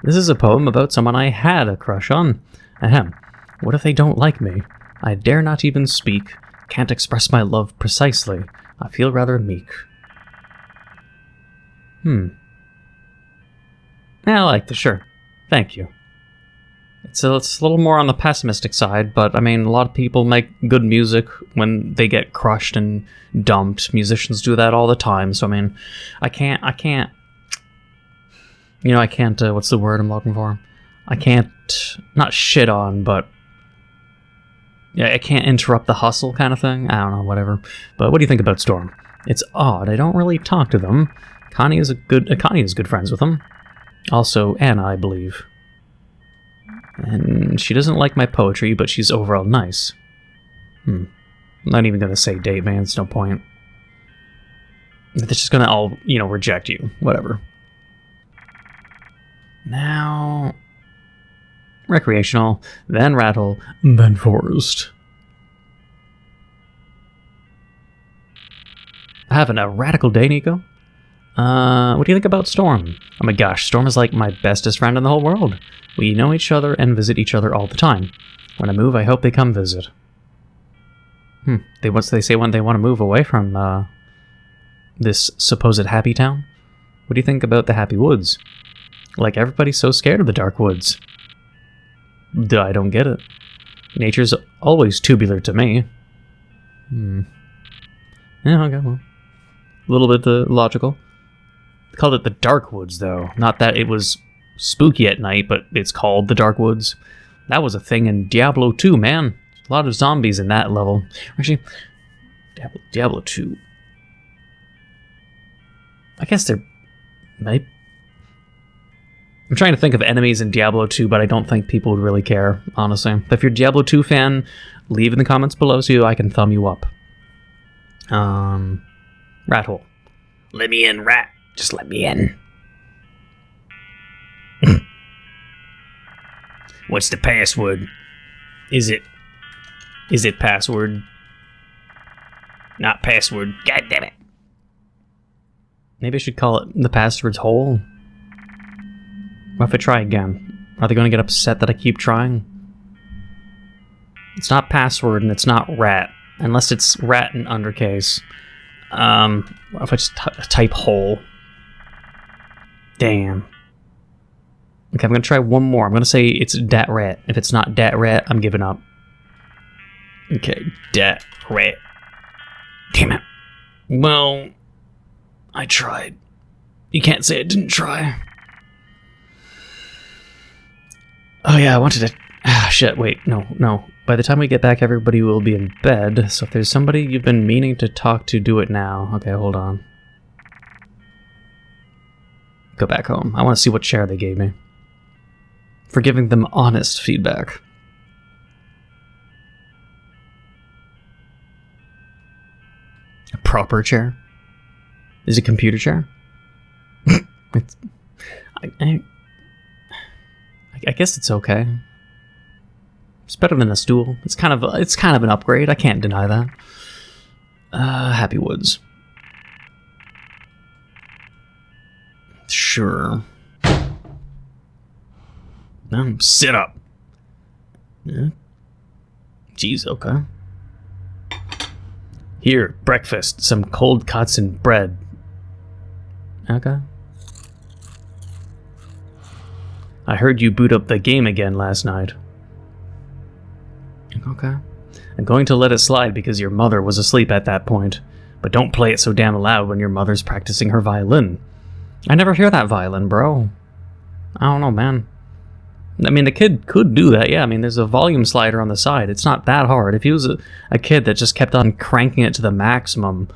S1: This is a poem about someone I had a crush on. Ahem. What if they don't like me? I dare not even speak. Can't express my love precisely. I feel rather meek. Yeah, I like this. Sure. Thank you. It's a little more on the pessimistic side, but I mean, a lot of people make good music when they get crushed and dumped. Musicians do that all the time, so I mean, I can't, what's the word I'm looking for? I can't, not shit on, but yeah, I can't interrupt the hustle kind of thing. I don't know, whatever. But what do you think about Storm? It's odd, I don't really talk to them. Connie is good friends with them. Also, Anna, I believe. And she doesn't like my poetry, but she's overall nice. I'm not even gonna say date, man. It's no point. They're just gonna all, reject you. Whatever. Now... Recreational, then Rattle, then Forest. Having a radical day, Neco? What do you think about Storm? Oh my gosh, Storm is like my bestest friend in the whole world. We know each other and visit each other all the time. When I move, I hope they come visit. They say when they want to move away from this supposed happy town? What do you think about the happy woods? Like, everybody's so scared of the dark woods. I don't get it. Nature's always tubular to me. Yeah, okay, well. A little bit logical. They called it the dark woods, though. Not that it was spooky at night, but it's called the dark woods. That was a thing in Diablo 2, man. A lot of zombies in that level. Actually, Diablo 2. I guess they're... I'm trying to think of enemies in Diablo 2, but I don't think people would really care, honestly. If you're a Diablo 2 fan, leave in the comments below so I can thumb you up. Rat hole. Let me in, rat. Just let me in. What's the password? Is it password? Not password. God damn it. Maybe I should call it the password's hole. What if I try again? Are they going to get upset that I keep trying? It's not password and it's not rat. Unless it's rat in undercase. What if I just type hole? Damn. Okay, I'm going to try one more. I'm going to say it's dat rat. If it's not dat rat, I'm giving up. Okay, dat rat. Damn it. Well, I tried. You can't say I didn't try. Oh yeah, I wanted to... Ah, shit, wait, no. By the time we get back, everybody will be in bed, so if there's somebody you've been meaning to talk to, do it now. Okay, hold on. Go back home. I want to see what chair they gave me. For giving them honest feedback. A proper chair? Is it a computer chair? I guess it's okay. It's better than a stool. It's kind of an upgrade. I can't deny that. Happy Woods. Sure. Sit up. Yeah. Jeez, okay. Here, breakfast. Some cold cuts and bread. Okay. I heard you boot up the game again last night. Okay. I'm going to let it slide because your mother was asleep at that point. But don't play it so damn loud when your mother's practicing her violin. I never hear that violin, bro. I don't know, man. I mean, the kid could do that, yeah. I mean, there's a volume slider on the side. It's not that hard. If he was a kid that just kept on cranking it to the maximum,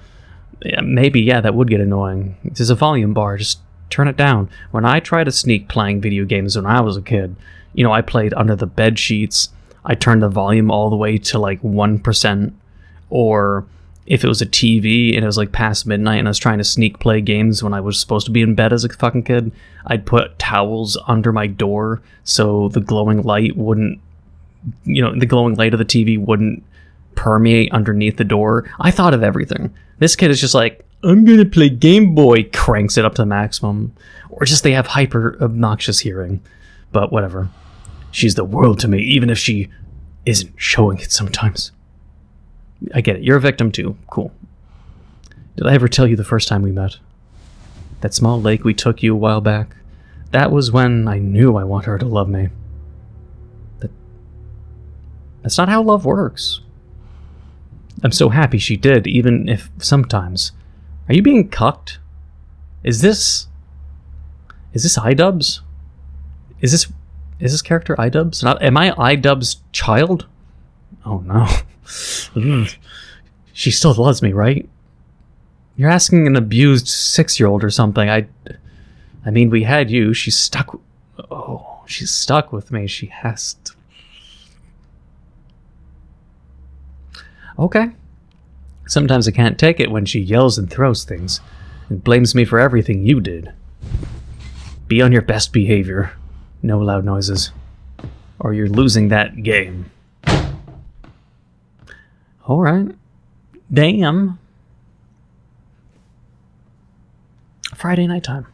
S1: yeah, maybe, yeah, that would get annoying. There's a volume bar. Just turn it down. When I tried to sneak playing video games when I was a kid, you know, I played under the bed sheets. I turned the volume all the way to like 1%. Or if it was a TV and it was like past midnight and I was trying to sneak play games when I was supposed to be in bed as a fucking kid, I'd put towels under my door so the glowing light wouldn't, you know, the glowing light of the TV wouldn't permeate underneath the door. I thought of everything. This kid is just like, I'm gonna play Gameboy, cranks it up to the maximum. Or just they have hyper obnoxious hearing. But whatever. She's the world to me, even if she isn't showing it sometimes. I get it. You're a victim too. Cool. Did I ever tell you the first time we met? That small lake we took you a while back? That was when I knew I want her to love me. That's not how love works. I'm so happy she did, even if sometimes... Are you being cucked? Is this iDubbbz? Is this character iDubbbz? Am I iDubbbz's child? Oh no. She still loves me, right? You're asking an abused 6-year-old or something. I mean, we had you. She's stuck. Oh, she's stuck with me. She has to. Okay. Sometimes I can't take it when she yells and throws things and blames me for everything you did. Be on your best behavior. No loud noises. Or you're losing that game. Alright. Damn. Friday night time.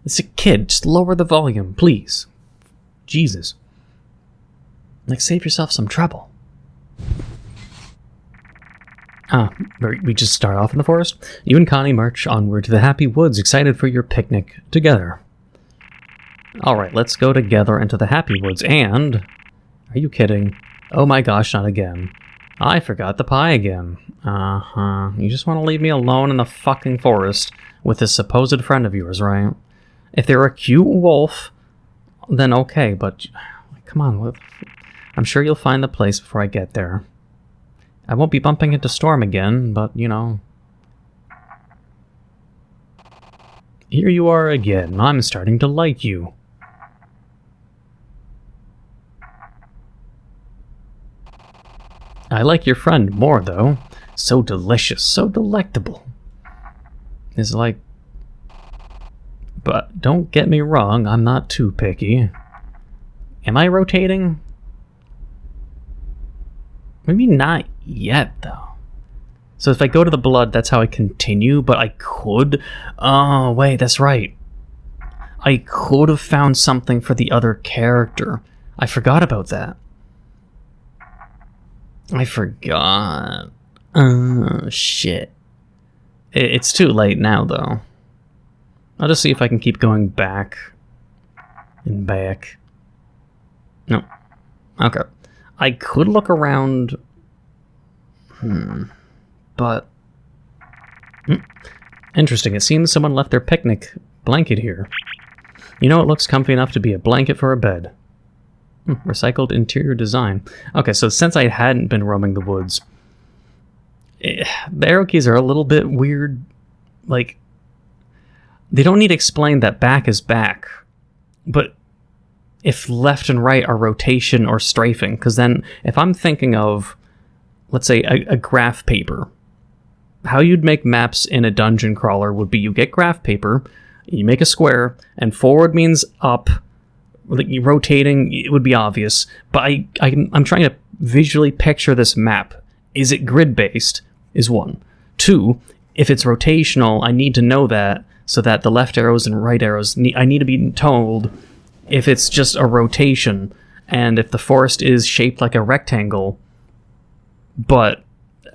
S1: It's a kid. Just lower the volume, please. Jesus. Like, save yourself some trouble. Ah, we just start off in the forest. You and Connie march onward to the happy woods, excited for your picnic together. Alright, let's go together into the happy woods, and... Are you kidding? Oh my gosh, not again. I forgot the pie again. Uh-huh. You just want to leave me alone in the fucking forest with this supposed friend of yours, right? If they're a cute wolf, then okay, but... Come on, I'm sure you'll find the place before I get there. I won't be bumping into Storm again, but, you know... Here you are again. I'm starting to like you. I like your friend more, though. So delicious, so delectable. It's like... But don't get me wrong, I'm not too picky. Am I rotating? Maybe not yet, though. So if I go to the blood, that's how I continue, but I could... Oh, wait, that's right. I could have found something for the other character. I forgot about that. I forgot. Oh, shit. It's too late now, though. I'll just see if I can keep going back. And back. No. Okay. I could look around... But... Interesting. It seems someone left their picnic blanket here. You know, it looks comfy enough to be a blanket for a bed. Recycled interior design. Okay, so since I hadn't been roaming the woods, the arrow keys are a little bit weird. Like, they don't need to explain that back is back. But if left and right are rotation or strafing, because then if I'm thinking of, let's say, a graph paper, how you'd make maps in a dungeon crawler would be you get graph paper, you make a square, and forward means up. Like rotating, it would be obvious, but I'm trying to visually picture this map. Is it grid-based? Is one. Two, if it's rotational, I need to know that, so that the left arrows and right arrows, I need to be told if it's just a rotation, and if the forest is shaped like a rectangle, but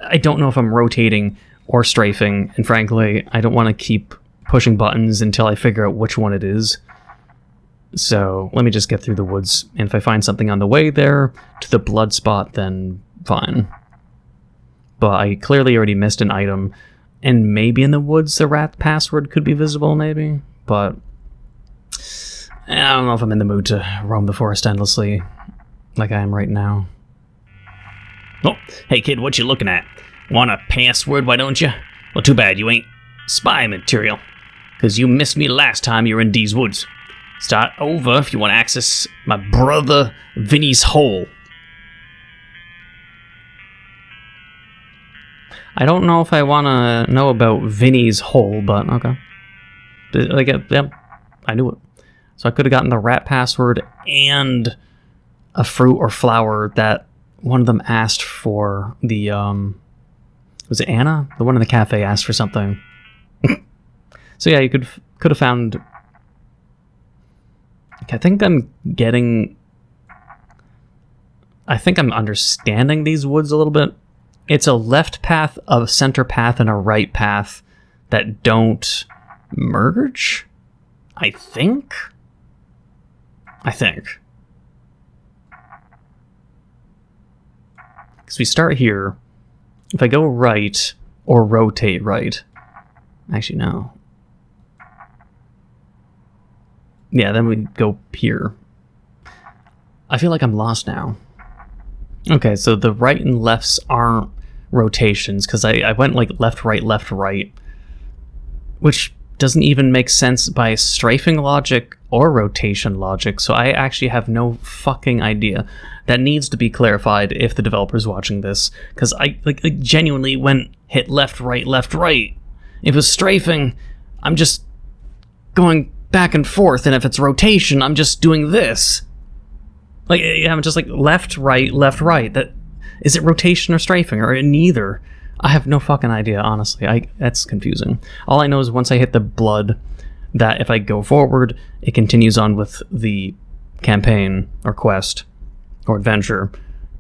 S1: I don't know if I'm rotating or strafing, and frankly, I don't want to keep pushing buttons until I figure out which one it is. So let me just get through the woods, and if I find something on the way there to the blood spot, then fine. But I clearly already missed an item, and maybe in the woods the rat password could be visible, maybe? But I don't know if I'm in the mood to roam the forest endlessly like I am right now.
S2: Oh, hey kid, what you looking at? Want a password, why don't you? Well, too bad you ain't spy material, because you missed me last time you were in these woods. Start over if you want to access my brother Vinny's hole.
S1: I don't know if I want to know about Vinny's hole, but okay. Like, yep, I knew it. So I could have gotten the rat password and a fruit or flower that one of them asked for. The, was it Anna? The one in the cafe asked for something. So yeah, you could have found... I think I'm understanding these woods a little bit. It's a left path, a center path, and a right path that don't merge? I think? Because we start here. If I go right, or rotate right. Actually, no. Yeah, then we go here. I feel like I'm lost now. Okay, so the right and lefts aren't rotations, because I went like left, right, which doesn't even make sense by strafing logic or rotation logic, so I actually have no fucking idea. That needs to be clarified if the developer's watching this, because I genuinely hit left, right. If it's strafing, I'm just going back and forth, and if it's rotation, I'm just doing this. Like, yeah, I'm just like left, right. That is it rotation or strafing, or neither? I have no fucking idea, honestly. That's confusing. All I know is once I hit the blood, that if I go forward, it continues on with the campaign or quest. or adventure.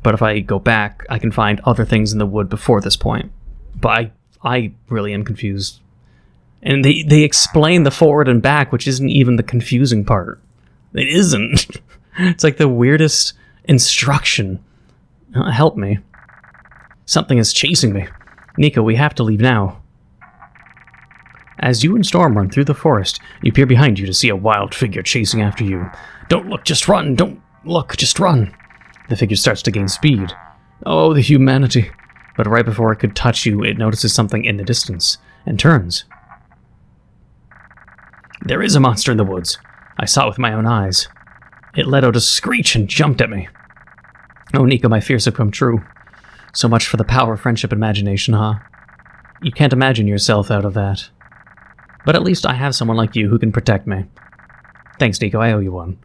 S1: But if I go back, I can find other things in the wood before this point. But I really am confused. And they explain the forward and back, which isn't even the confusing part. It isn't. It's like the weirdest instruction. Help me. Something is chasing me. Neco, we have to leave now. As you and Storm run through the forest, you peer behind you to see a wild figure chasing after you. Don't look, just run. Don't look, just run. The figure starts to gain speed. Oh, the humanity. But right before it could touch you, it notices something in the distance and turns. There is a monster in the woods. I saw it with my own eyes. It let out a screech and jumped at me. Oh, Neco, my fears have come true. So much for the power of friendship and imagination, huh? You can't imagine yourself out of that. But at least I have someone like you who can protect me. Thanks, Neco, I owe you one.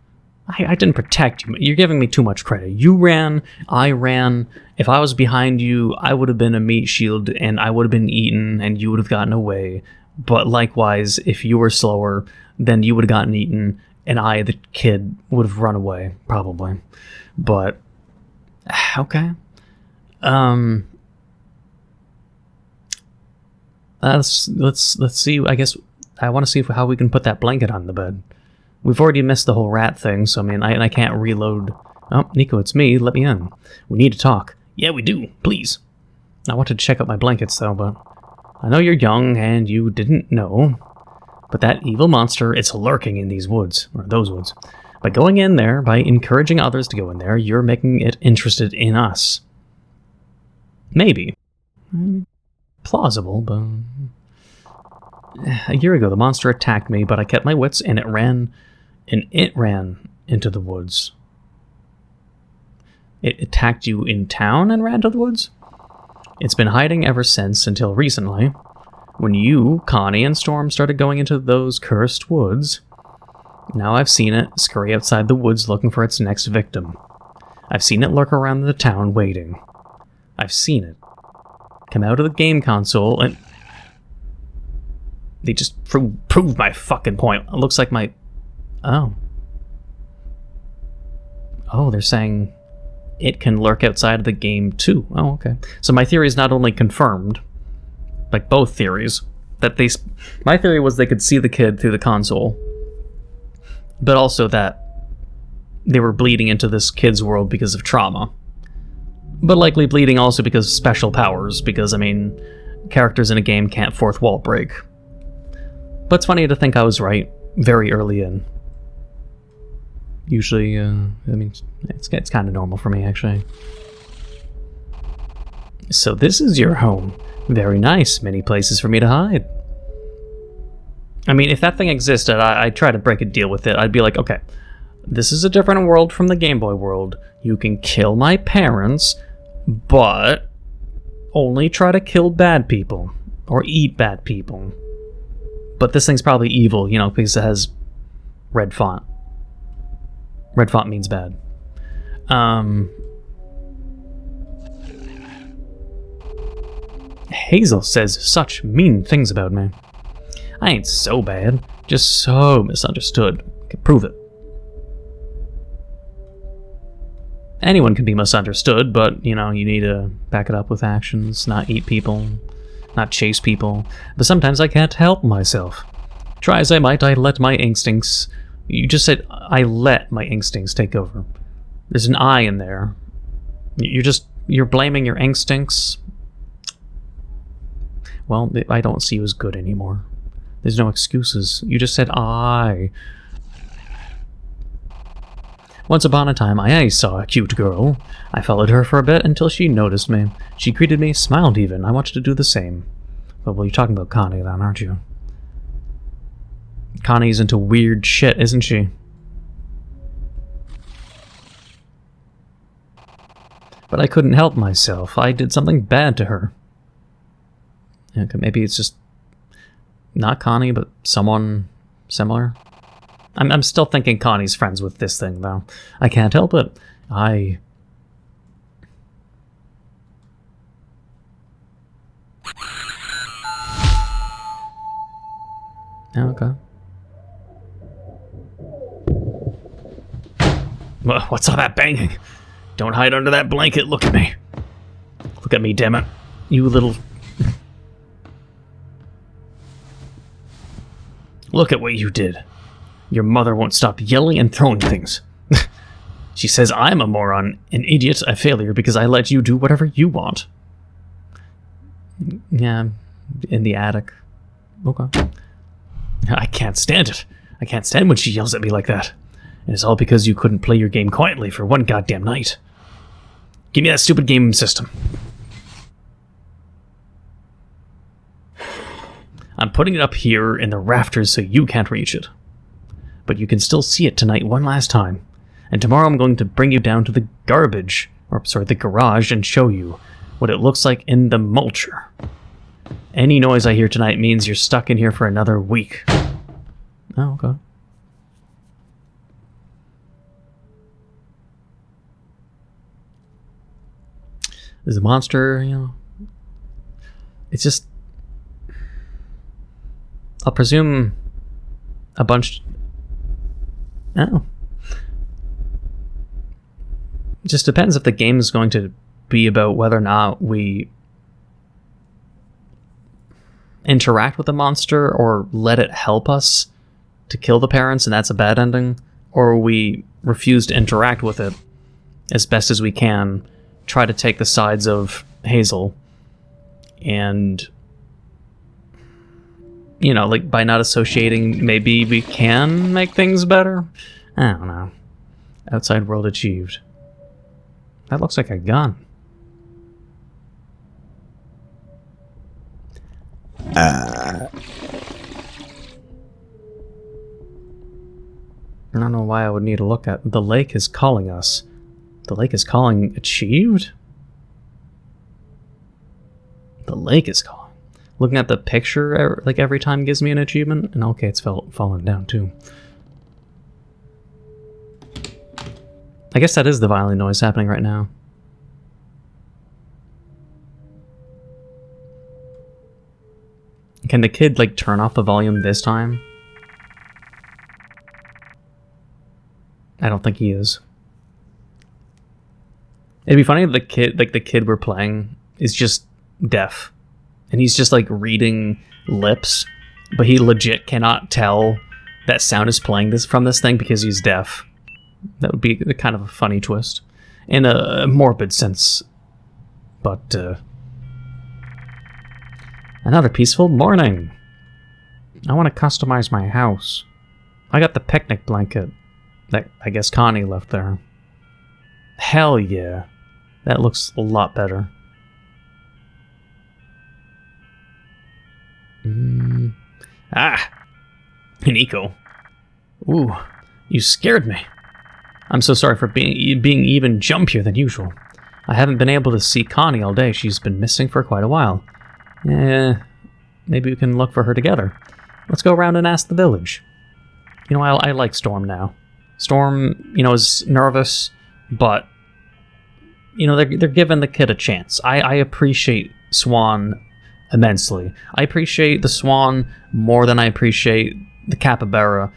S1: I didn't protect you. You're giving me too much credit. You ran, I ran. If I was behind you, I would have been a meat shield, and I would have been eaten, and you would have gotten away. But likewise, if you were slower, then you would have gotten eaten, and I, the kid, would have run away, probably. But, okay. Let's see. I guess I want to see how we can put that blanket on the bed. We've already missed the whole rat thing, so I mean, I can't reload. Oh, Neco, it's me. Let me in. We need to talk.
S2: Yeah, we do. Please.
S1: I wanted to check out my blankets, though, but I know you're young and you didn't know. But that evil monster, it's lurking in these woods, or those woods. By going in there, by encouraging others to go in there, you're making it interested in us. Maybe. Plausible, but... A year ago, the monster attacked me, but I kept my wits, and it ran into the woods. It attacked you in town and ran to the woods? It's been hiding ever since, until recently, when you, Connie, and Storm started going into those cursed woods. Now I've seen it scurry outside the woods looking for its next victim. I've seen it lurk around the town waiting. I've seen it come out of the game console and... They just proved my fucking point. It looks like my... Oh. Oh, they're saying it can lurk outside of the game too. Oh, okay. So my theory is not only confirmed, like both theories, that they... My theory was they could see the kid through the console, but also that they were bleeding into this kid's world because of trauma. But likely bleeding also because of special powers, because, I mean, characters in a game can't fourth wall break. But it's funny to think I was right very early in. Usually, I mean, it's kind of normal for me, actually. So this is your home. Very nice. Many places for me to hide. I mean, if that thing existed, I'd try to break a deal with it. I'd be like, okay, this is a different world from the Gameboy world. You can kill my parents, but only try to kill bad people. Or eat bad people. But this thing's probably evil, you know, because it has red font. Red font means bad. Hazel says such mean things about me. I ain't so bad, just so misunderstood. I can prove it. Anyone can be misunderstood, but, you know, you need to back it up with actions, not eat people. Not chase people, but sometimes I can't help myself. Try as I might, I let my instincts... You just said, I let my instincts take over. There's an I in there. You're blaming your instincts? Well, I don't see you as good anymore. There's no excuses. You just said I. Once upon a time, I saw a cute girl. I followed her for a bit until she noticed me. She greeted me, smiled even. I want you to do the same. Well, you're talking about Connie then, aren't you? Connie's into weird shit, isn't she? But I couldn't help myself. I did something bad to her. Okay, maybe it's just not Connie, but someone similar. I'm still thinking Connie's friends with this thing, though. I can't help it. Okay.
S2: What's all that banging? Don't hide under that blanket. Look at me. Look at me, damn it. You little... Look at what you did. Your mother won't stop yelling and throwing things. She says I'm a moron, an idiot, a failure, because I let you do whatever you want.
S1: Yeah, in the attic. Okay.
S2: I can't stand it. I can't stand when she yells at me like that. And it's all because you couldn't play your game quietly for one goddamn night. Give me that stupid game system. I'm putting it up here in the rafters so you can't reach it. But you can still see it tonight one last time. And tomorrow I'm going to bring you down to the the garage and show you what it looks like in the mulcher. Any noise I hear tonight means you're stuck in here for another week.
S1: Oh, okay. There's a monster, you know. It's just... I'll presume a bunch... Oh. It just depends if the game is going to be about whether or not we interact with the monster or let it help us to kill the parents, and that's a bad ending, or we refuse to interact with it as best as we can, try to take the sides of Hazel, and, you know, like, by not associating, maybe we can make things better? I don't know. Outside world achieved. That looks like a gun. I don't know why I would need to look at... The lake is calling us. The lake is calling... Achieved? The lake is calling. Looking at the picture, like, every time gives me an achievement. And okay, it's fallen down, too. I guess that is the violin noise happening right now. Can the kid, like, turn off the volume this time? I don't think he is. It'd be funny if the kid we're playing is just deaf. And he's just, like, reading lips, but he legit cannot tell that sound is playing from this thing because he's deaf. That would be kind of a funny twist. In a morbid sense. But, another peaceful morning. I want to customize my house. I got the picnic blanket that I guess Connie left there. Hell yeah. That looks a lot better.
S2: Neco. Ooh, you scared me. I'm so sorry for being even jumpier than usual. I haven't been able to see Connie all day. She's been missing for quite a while. Maybe we can look for her together. Let's go around and ask the village. You know, I like Storm now. Storm, you know, is nervous, but, you know, they're giving the kid a chance. I appreciate Swan immensely. I appreciate the Swan more than I appreciate the capybara,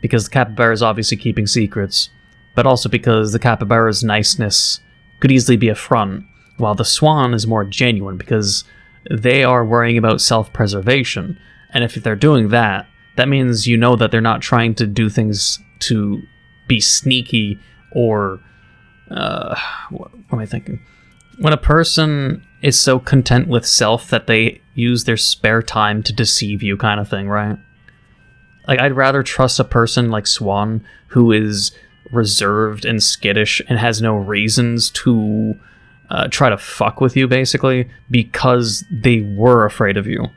S2: because the capybara is obviously keeping secrets, but also because the capybara's niceness could easily be a front, while the Swan is more genuine because they are worrying about self-preservation. And if they're doing that, that means you know that they're not trying to do things to be sneaky or... what am I thinking? When a person is so content with self that they use their spare time to deceive you kind of thing, right? Like, I'd rather trust a person like Swan, who is reserved and skittish and has no reasons to try to fuck with you, basically, because they were afraid of you.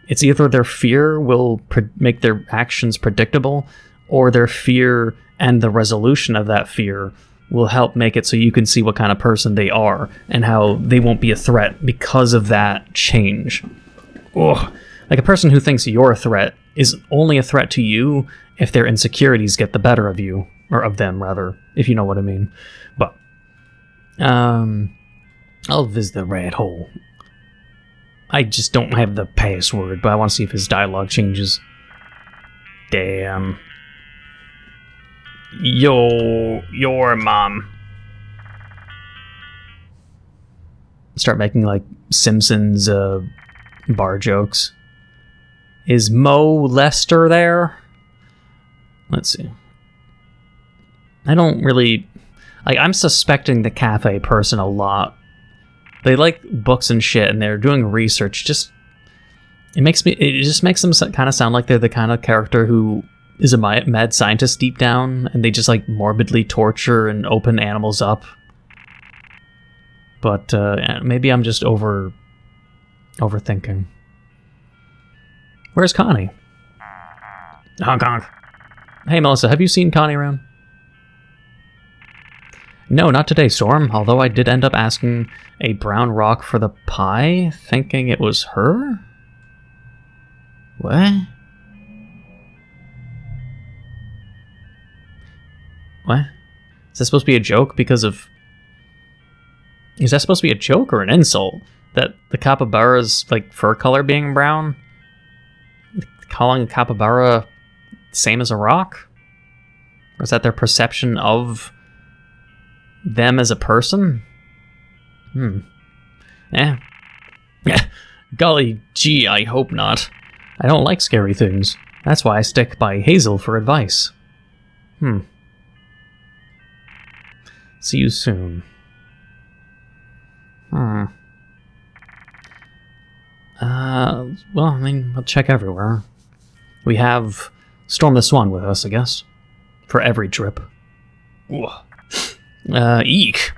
S2: It's either their fear will make their actions predictable, or their fear and the resolution of that fear will help make it so you can see what kind of person they are and how they won't be a threat because of that change. Ugh. Like, a person who thinks you're a threat is only a threat to you if their insecurities get the better of you, or of them, rather, if you know what I mean. But, I'll visit the rat hole. I just don't have the password, but I want to see if his dialogue changes. Damn. Your mom.
S1: start making, like, Simpsons bar jokes. Is Mo Lester there? Let's see. I don't really... Like, I'm suspecting the cafe person a lot. They like books and shit, and they're doing research. It just makes them kind of sound like they're the kind of character who is a mad scientist deep down, and they just, like, morbidly torture and open animals up. But maybe I'm just overthinking. Where's Connie? Honk honk. Hey, Melissa, have you seen Connie around? No, not today, Storm, although I did end up asking a brown rock for the pie, thinking it was her? What? What? Is that supposed to be a joke because of... Is that supposed to be a joke or an insult? That the capybara's, like, fur color being brown? Calling a capybara same as a rock? Or is that their perception of them as a person? Golly gee, I hope not. I don't like scary things. That's why I stick by Hazel for advice. See you soon. Well, I mean, we'll check everywhere. We have Storm the Swan with us, I guess. For every trip. Eek.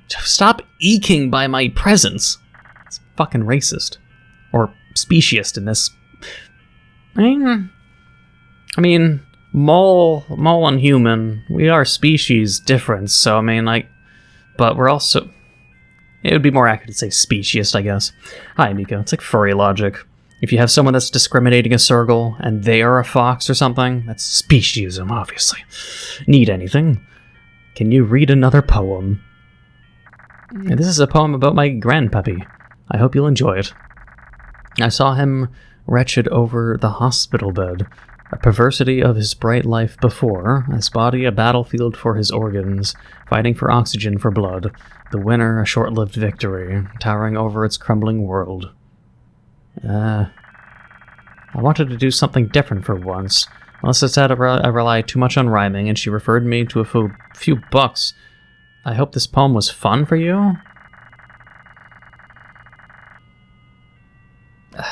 S1: Stop eeking by my presence. It's fucking racist. Or speciest in this. I mean, mole and human, we are species different, so I mean, like, but we're also... It would be more accurate to say speciest, I guess. Hi, Neco. It's like furry logic. If you have someone that's discriminating a Sergal, and they are a fox or something, that's speciesism, obviously. Need anything? Can you read another poem? This is a poem about my grandpappy. I hope you'll enjoy it. I saw him wretched over the hospital bed, a perversity of his bright life before, his body a battlefield for his organs, fighting for oxygen for blood, the winner a short-lived victory, towering over its crumbling world. I wanted to do something different for once. Melissa said I rely too much on rhyming, and she referred me to a few books. I hope this poem was fun for you?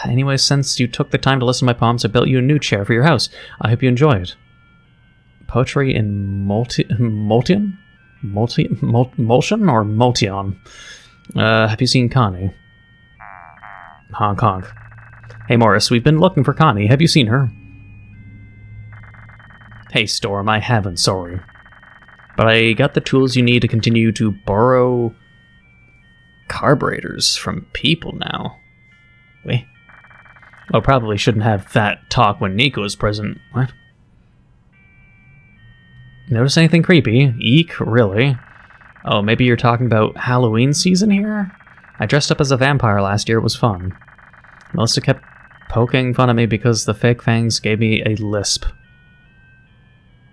S1: Anyway, since you took the time to listen to my poems, I built you a new chair for your house. I hope you enjoy it. Poetry in Multion or Multion? Have you seen Connie? Honk honk. Hey Morris, we've been looking for Connie. Have you seen her? Hey Storm, I haven't, sorry. But I got the tools you need to continue to borrow carburetors from people now. Wait. Oh, probably shouldn't have that talk when Neco is present. What? Notice anything creepy? Eek, really? Oh, maybe you're talking about Halloween season here? I dressed up as a vampire last year, it was fun. Melissa kept poking fun at me because the fake fangs gave me a lisp.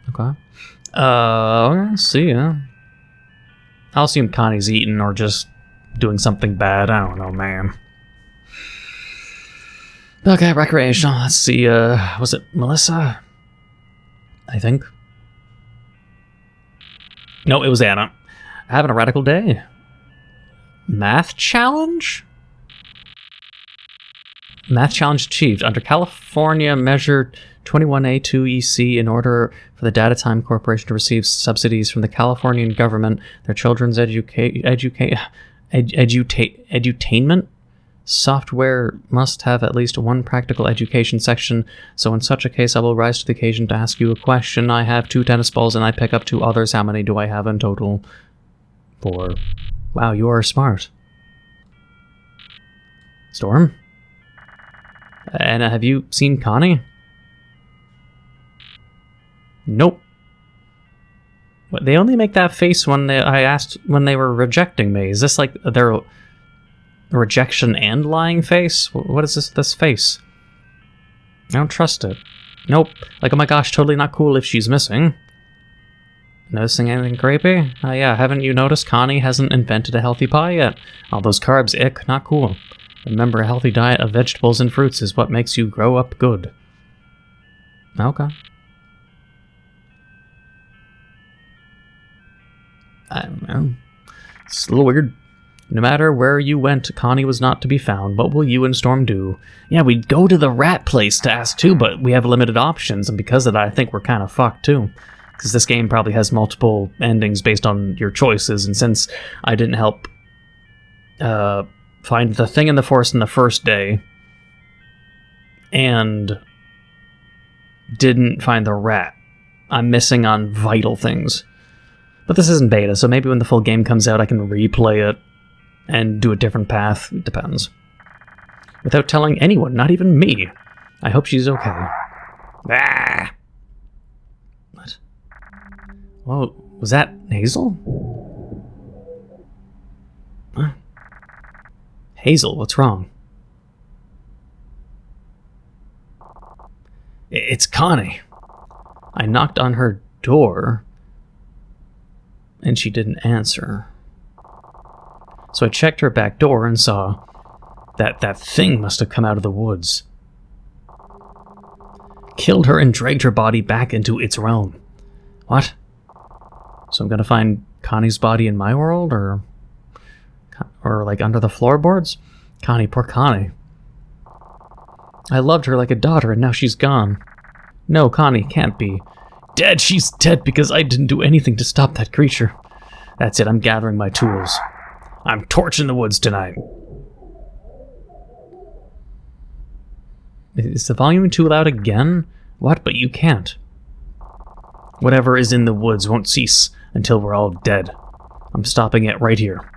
S1: Okay. Let's see, yeah. I'll assume Connie's eating or just doing something bad, I don't know, man. Okay, recreational. Let's see, was it Melissa? I think. No, it was Anna. Having a radical day. Math challenge? Math challenge achieved. Under California Measure 21A2EC, in order for the Data Time Corporation to receive subsidies from the Californian government, their children's edutainment software must have at least one practical education section, so in such a case I will rise to the occasion to ask you a question. I have 2 tennis balls and I pick up 2 others. How many do I have in total? 4. Wow, you are smart. Storm? Anna, have you seen Connie? Nope. What, they only make that face when I asked when they were rejecting me. Is this like their rejection and lying face? What is this face? I don't trust it. Nope. Like, oh my gosh, totally not cool if she's missing. Noticing anything creepy? Yeah, haven't you noticed Connie hasn't invented a healthy pie yet? All those carbs, ick, not cool. Remember, a healthy diet of vegetables and fruits is what makes you grow up good. Okay. I don't know. It's a little weird. No matter where you went, Connie was not to be found. What will you and Storm do? Yeah, we'd go to the rat place to ask too, but we have limited options, and because of that, I think we're kind of fucked too. Because this game probably has multiple endings based on your choices, and since I didn't help find the thing in the forest in the first day, and didn't find the rat, I'm missing on vital things. But this isn't beta, so maybe when the full game comes out I can replay it and do a different path. It depends. Without telling anyone, not even me. I hope she's okay. Ah! What? Whoa, was that Hazel? Huh? Hazel, what's wrong? It's Connie. I knocked on her door, and she didn't answer. So I checked her back door and saw that thing must have come out of the woods. Killed her and dragged her body back into its realm. What? So I'm gonna find Connie's body in my world, or like under the floorboards? Connie, poor Connie. I loved her like a daughter and now she's gone. No, Connie can't be. Dad, she's dead because I didn't do anything to stop that creature. That's it, I'm gathering my tools. I'm torching the woods tonight. Is the volume too loud again? What? But you can't. Whatever is in the woods won't cease until we're all dead. I'm stopping it right here.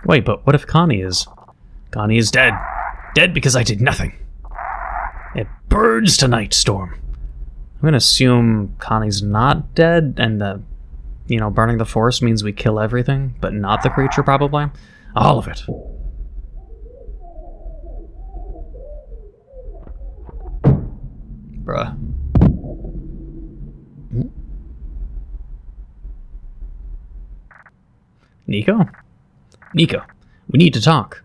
S1: Wait, but what if Connie is? Connie is dead. Dead because I did nothing. It burns tonight, Storm. I'm gonna assume Connie's not dead, and burning the forest means we kill everything, but not the creature, probably. All of it. Bruh. Neco? Neco, we need to talk.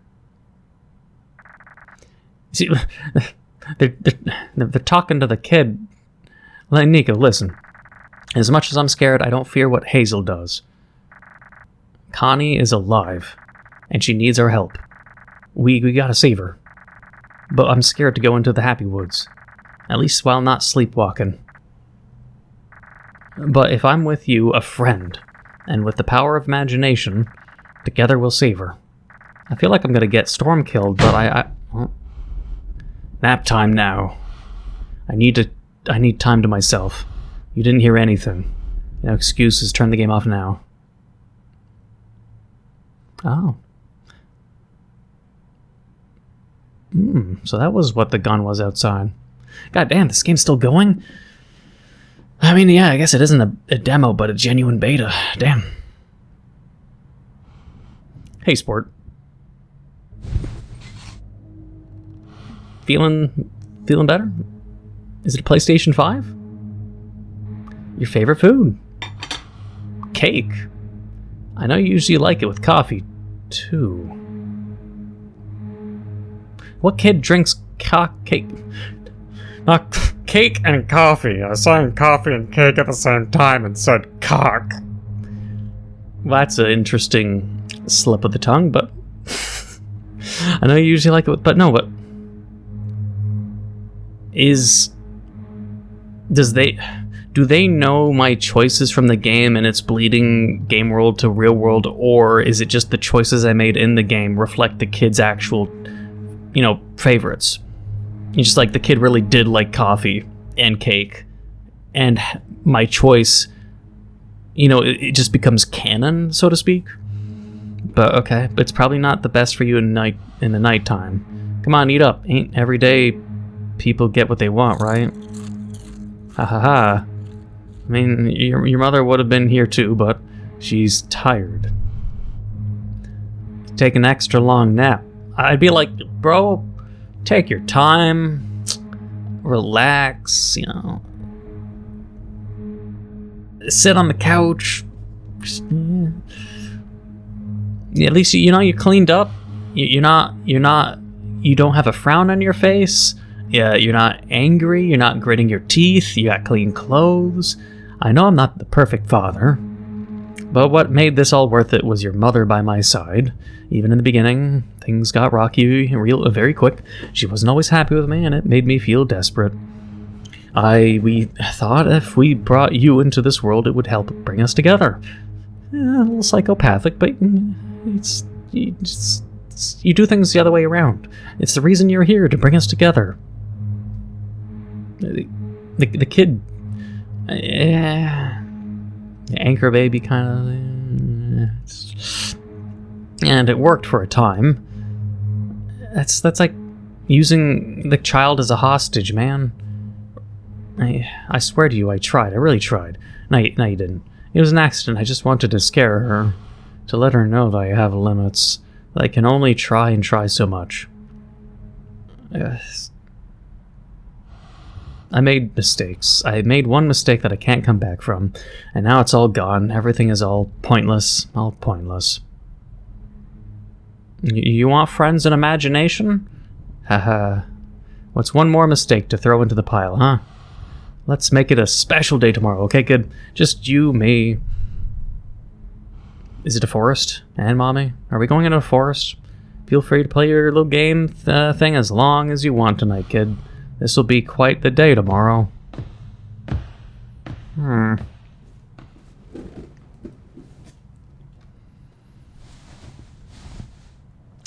S1: See, they're talking to the kid. Like, Neco, listen. As much as I'm scared, I don't fear what Hazel does. Connie is alive, and she needs our help. We gotta save her. But I'm scared to go into the Happy Woods, at least while not sleepwalking. But if I'm with you, a friend, and with the power of imagination, together we'll save her. I feel like I'm gonna get Storm killed, but Nap time now. I need time to myself. You didn't hear anything. No excuses, turn the game off now. Oh. So that was what the gun was outside. God damn, this game's still going? I mean, yeah, I guess it isn't a demo, but a genuine beta. Damn. Hey, sport. Feeling better? Is it a PlayStation 5? Your favorite food? Cake. I know you usually like it with coffee, too. What kid drinks cake? Not cake and coffee. I was saying coffee and cake at the same time and said cock. Well, that's an interesting slip of the tongue, but I know you usually like it, but no, but do they know my choices from the game and it's bleeding game world to real world, or is it just the choices I made in the game reflect the kid's actual, favorites? It's just like the kid really did like coffee and cake, and my choice, it just becomes canon, so to speak. But okay, it's probably not the best for you in the nighttime. Come on, eat up. Ain't every day people get what they want, right? Ha ha ha. I mean, your mother would have been here too, but she's tired. Take an extra long nap. I'd be like, bro, take your time, relax, sit on the couch. Just, yeah, at least you know you're cleaned up. You don't have a frown on your face. Yeah, you're not angry. You're not gritting your teeth. You got clean clothes. I know I'm not the perfect father, but what made this all worth it was your mother by my side. Even in the beginning, things got rocky very quick. She wasn't always happy with me, and it made me feel desperate. We thought if we brought you into this world, it would help bring us together. A little psychopathic, but you do things the other way around. It's the reason you're here, to bring us together. The kid... anchor baby kind of... and it worked for a time. That's like using the child as a hostage, man. I swear to you, I tried. I really tried. No, you didn't. It was an accident. I just wanted to scare her. To let her know that I have limits. That I can only try and try so much. I made mistakes. I made one mistake that I can't come back from. And now it's all gone. Everything is all pointless. All pointless. You want friends and imagination? Haha. What's one more mistake to throw into the pile, huh? Let's make it a special day tomorrow, okay, kid? Just you, me. Is it a forest? And mommy? Are we going into a forest? Feel free to play your little game thing as long as you want tonight, kid. This will be quite the day tomorrow.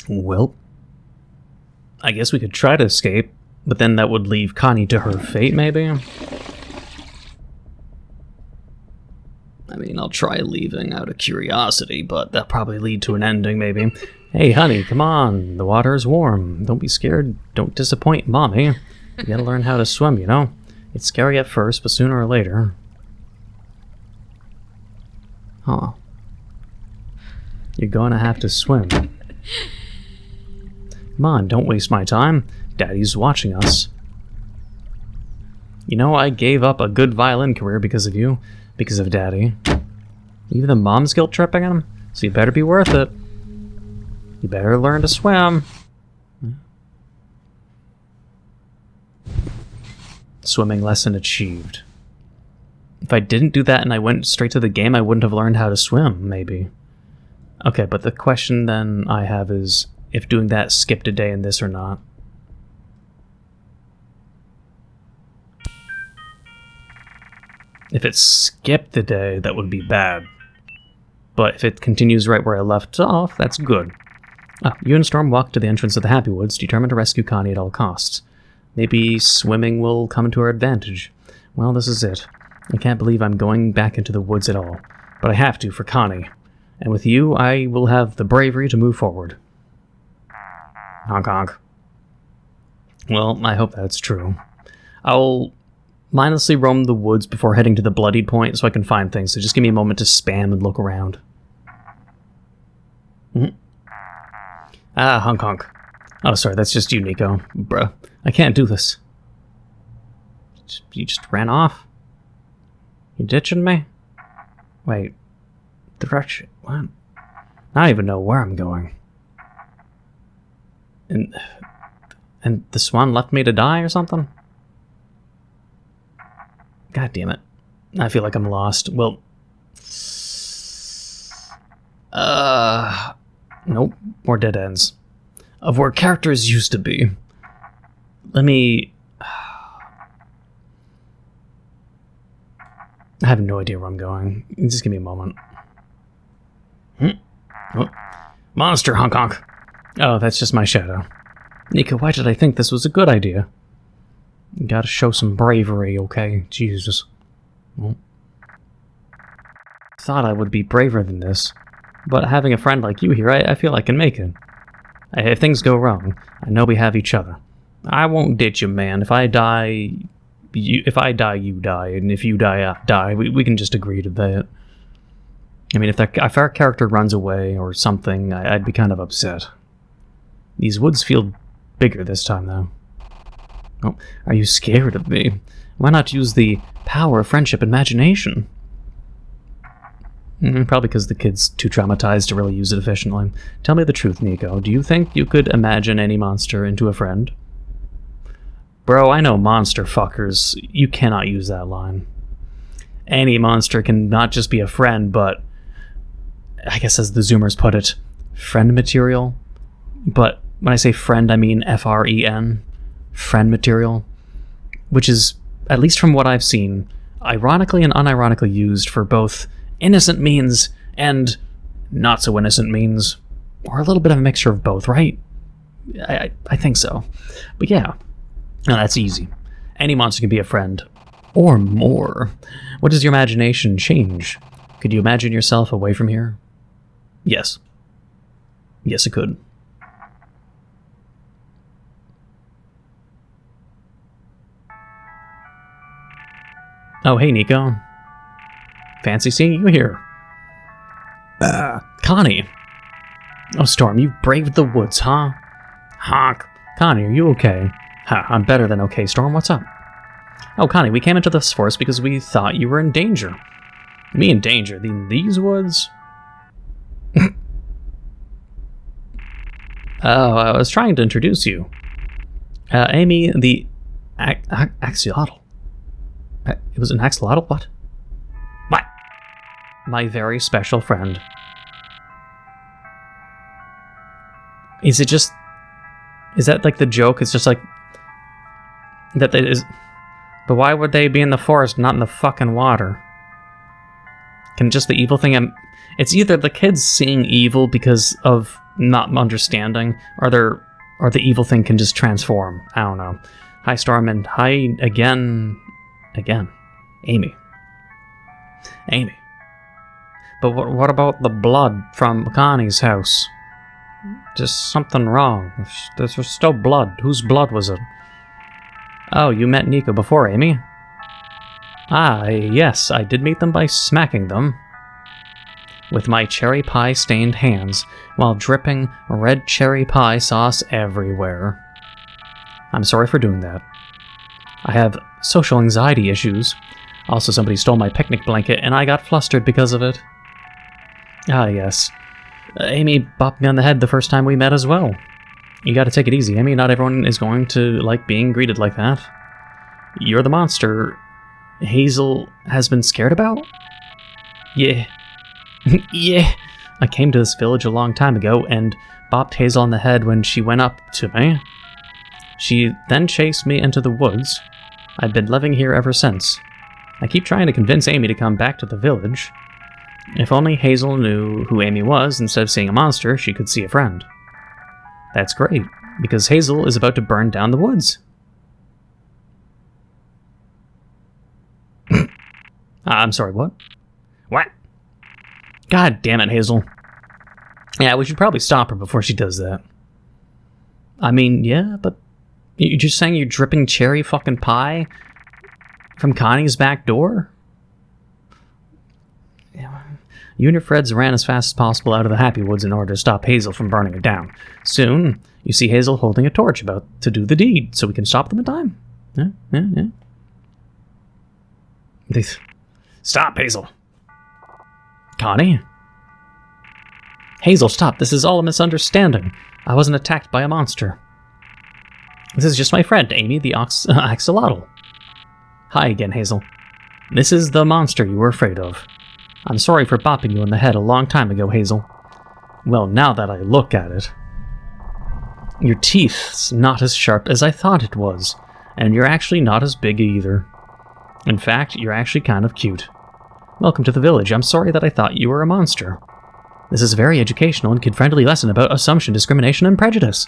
S1: Well, I guess we could try to escape, but then that would leave Connie to her fate, maybe? I mean, I'll try leaving out of curiosity, but that'll probably lead to an ending, maybe. Hey, honey, come on. The water is warm. Don't be scared. Don't disappoint mommy. You gotta learn how to swim, you know? It's scary at first, but sooner or later... Huh. You're gonna have to swim. Come on, don't waste my time. Daddy's watching us. You know, I gave up a good violin career because of you. Because of Daddy. Even the mom's guilt tripping on him? So you better be worth it. You better learn to swim. Swimming lesson achieved. If I didn't do that and I went straight to the game, I wouldn't have learned how to swim, maybe. Okay, but the question then I have is, if doing that skipped a day in this or not. If it skipped the day, that would be bad. But if it continues right where I left off, that's good. You and Storm walk to the entrance of the Happy Woods, determined to rescue Connie at all costs. Maybe swimming will come to our advantage. Well, this is it. I can't believe I'm going back into the woods at all. But I have to for Connie. And with you, I will have the bravery to move forward. Honk honk. Well, I hope that's true. I'll mindlessly roam the woods before heading to the bloodied point so I can find things, so just give me a moment to spam and look around. Honk honk. Oh, sorry, that's just you, Neco. Bruh, I can't do this. You just ran off? You ditching me? Wait. Direction? What? I don't even know where I'm going. And the Swan left me to die or something? God damn it. I feel like I'm lost. Well... Nope. More dead ends. Of where characters used to be. Let me... I have no idea where I'm going. Just give me a moment. Oh. Monster, honk honk. Oh, that's just my shadow. Neco, why did I think this was a good idea? You gotta show some bravery, okay? Jesus. Well, thought I would be braver than this. But having a friend like you here, I feel I can make it. If things go wrong, I know we have each other. I won't ditch you, man. If I die, you die. And if you die, I die. We can just agree to that. I mean, if our character runs away or something, I'd be kind of upset. These woods feel bigger this time, though. Oh, are you scared of me? Why not use the power of friendship and imagination? Probably because the kid's too traumatized to really use it efficiently. Tell me the truth, Neco. Do you think you could imagine any monster into a friend? Bro, I know monster fuckers. You cannot use that line. Any monster can not just be a friend, but, I guess as the Zoomers put it, friend material. But when I say friend, I mean F-R-E-N. Friend material. Which is, at least from what I've seen, ironically and unironically used for both innocent means and not so innocent means. Or a little bit of a mixture of both, right? I think so. But yeah. No, that's easy. Any monster can be a friend. Or more. What does your imagination change? Could you imagine yourself away from here? Yes. Yes, it could. Oh, hey, Neco. Fancy seeing you here. Connie. Oh, Storm, you braved the woods, huh? Honk. Connie, are you okay? Ha, I'm better than okay, Storm. What's up? Oh, Connie, we came into this forest because we thought you were in danger. Me in danger? In these woods? Oh, I was trying to introduce you. Amy, the axolotl. It was an axolotl? What? What? My very special friend. Is it just... Is that like the joke? It's just like... That is... But why would they be in the forest, not in the fucking water? Can just the evil thing... It's either the kids seeing evil because of not understanding, or the evil thing can just transform. I don't know. Hi, Storm, and hi again... Again. Amy. But what about the blood from Connie's house? Just something wrong. There's still blood. Whose blood was it? Oh, you met Neco before, Amy? Ah, yes, I did meet them by smacking them with my cherry pie stained hands while dripping red cherry pie sauce everywhere. I'm sorry for doing that. I have social anxiety issues. Also, somebody stole my picnic blanket and I got flustered because of it. Ah, yes. Amy bopped me on the head the first time we met as well. You gotta take it easy, Amy. Not everyone is going to like being greeted like that. You're the monster Hazel has been scared about? Yeah. Yeah. I came to this village a long time ago and bopped Hazel on the head when she went up to me. She then chased me into the woods. I've been living here ever since. I keep trying to convince Amy to come back to the village. If only Hazel knew who Amy was, instead of seeing a monster, she could see a friend. That's great, because Hazel is about to burn down the woods. I'm sorry, what? What? God damn it, Hazel. Yeah, we should probably stop her before she does that. I mean, yeah, but you're just saying you're dripping cherry fucking pie from Connie's back door? Yeah. You and your Freds ran as fast as possible out of the Happy Woods in order to stop Hazel from burning it down. Soon, you see Hazel holding a torch about to do the deed, so we can stop them in time. Yeah. Stop, Hazel. Connie? Hazel, stop. This is all a misunderstanding. I wasn't attacked by a monster. This is just my friend, Amy, the axolotl. Hi again, Hazel. This is the monster you were afraid of. I'm sorry for bopping you in the head a long time ago, Hazel. Well, now that I look at it... Your teeth's not as sharp as I thought it was, and you're actually not as big either. In fact, you're actually kind of cute. Welcome to the village. I'm sorry that I thought you were a monster. This is a very educational and kid-friendly lesson about assumption, discrimination, and prejudice.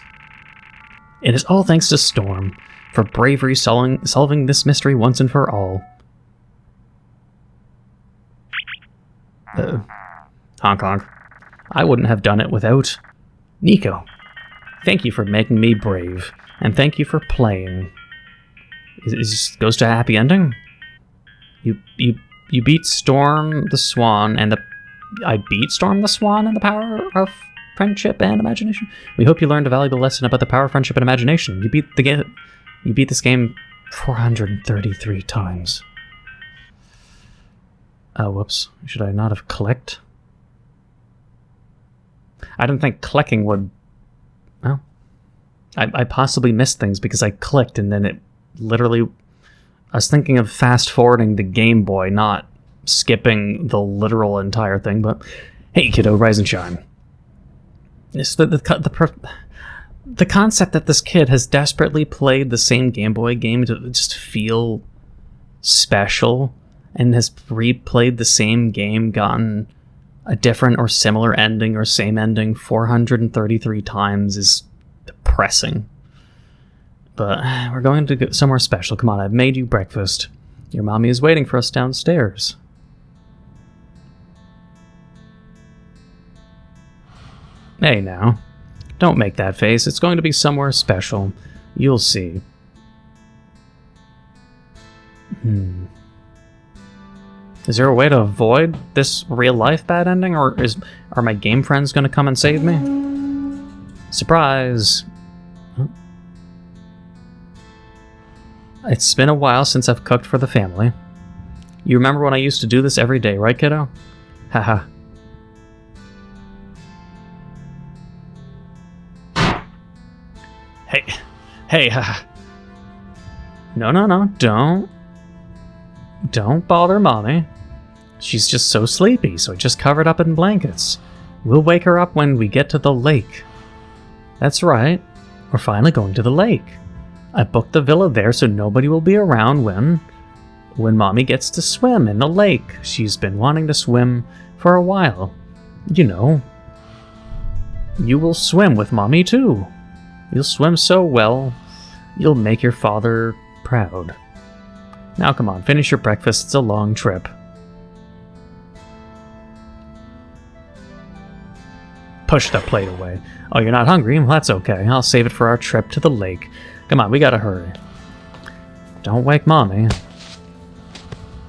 S1: It is all thanks to Storm for bravery solving this mystery once and for all. Honk honk. I wouldn't have done it without Neco. Thank you for making me brave, and thank you for playing. Goes to a happy ending? You beat Storm the Swan and I beat Storm the Swan and the power of friendship and imagination. We hope you learned a valuable lesson about the power of friendship and imagination. You beat this game 433 times. Oh, whoops. Should I not have clicked? I didn't think clicking would... Well, I possibly missed things because I clicked and then it literally... I was thinking of fast-forwarding the Game Boy, not skipping the literal entire thing, but... Hey, kiddo, rise and shine. It's the concept that this kid has desperately played the same Game Boy game to just feel special and has replayed the same game, gotten a different or similar ending or same ending 433 times is depressing. But we're going to go somewhere special. Come on, I've made you breakfast. Your mommy is waiting for us downstairs. Hey now, don't make that face. It's going to be somewhere special. You'll see. Is there a way to avoid this real-life bad ending, or are my game friends going to come and save me? Surprise! Oh. It's been a while since I've cooked for the family. You remember when I used to do this every day, right, kiddo? Haha. Hey, No, don't bother Mommy. She's just so sleepy, so I just covered up in blankets. We'll wake her up when we get to the lake. That's right, we're finally going to the lake. I booked the villa there so nobody will be around when Mommy gets to swim in the lake. She's been wanting to swim for a while. You know, you will swim with Mommy too. You'll swim so well, you'll make your father proud. Now come on, finish your breakfast, it's a long trip. Push the plate away. Oh, you're not hungry? Well, that's okay. I'll save it for our trip to the lake. Come on, we gotta hurry. Don't wake Mommy.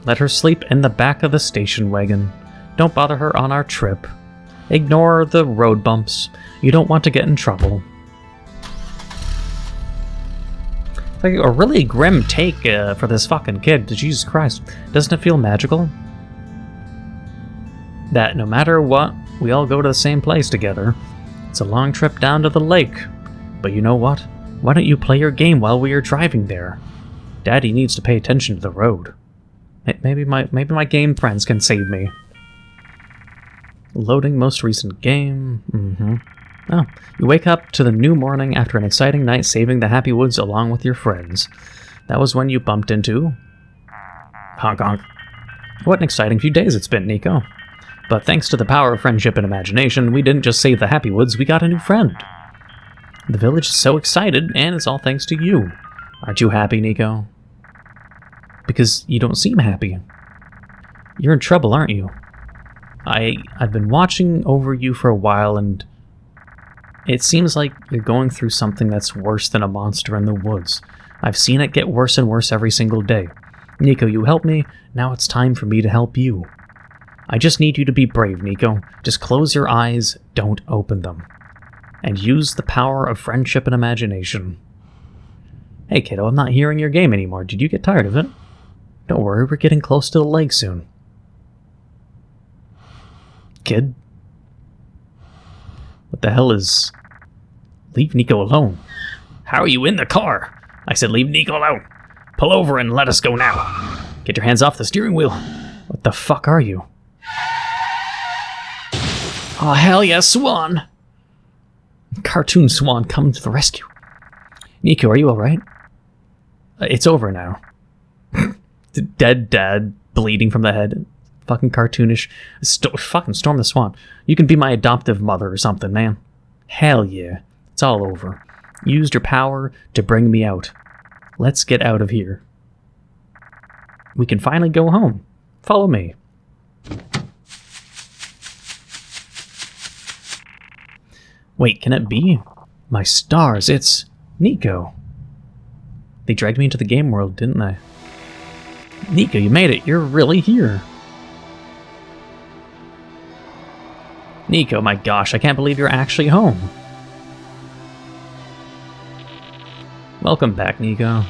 S1: Let her sleep in the back of the station wagon. Don't bother her on our trip. Ignore the road bumps. You don't want to get in trouble. Like a really grim take for this fucking kid. Jesus Christ. Doesn't it feel magical? That no matter what, we all go to the same place together. It's a long trip down to the lake. But you know what? Why don't you play your game while we are driving there? Daddy needs to pay attention to the road. Maybe my game friends can save me. Loading most recent game. Oh, you wake up to the new morning after an exciting night saving the Happy Woods along with your friends. That was when you bumped into... Honk honk. What an exciting few days it's been, Neco. But thanks to the power of friendship and imagination, we didn't just save the Happy Woods, we got a new friend. The village is so excited, and it's all thanks to you. Aren't you happy, Neco? Because you don't seem happy. You're in trouble, aren't you? I've been watching over you for a while, and it seems like you're going through something that's worse than a monster in the woods. I've seen it get worse and worse every single day. Neco, you helped me, now it's time for me to help you. I just need you to be brave, Neco. Just close your eyes, don't open them. And use the power of friendship and imagination. Hey kiddo, I'm not hearing your game anymore. Did you get tired of it? Don't worry, we're getting close to the lake soon. Kid? What the hell is... Leave Neco alone.
S2: How are you in the car? I said leave Neco alone. Pull over and let us go now. Get your hands off the steering wheel.
S1: What the fuck are you?
S2: Oh, hell yeah, Swan!
S1: Cartoon Swan coming to the rescue. Neco, are you alright? It's over now. Dead dad, bleeding from the head. Fucking cartoonish. Fucking Storm the Swan. You can be my adoptive mother or something, man. Hell yeah. It's all over. You used your power to bring me out. Let's get out of here. We can finally go home. Follow me. Wait, can it be? My stars, it's Neco. They dragged me into the game world, didn't they? Neco, you made it. You're really here. Neco, my gosh, I can't believe you're actually home. Welcome back, Neco.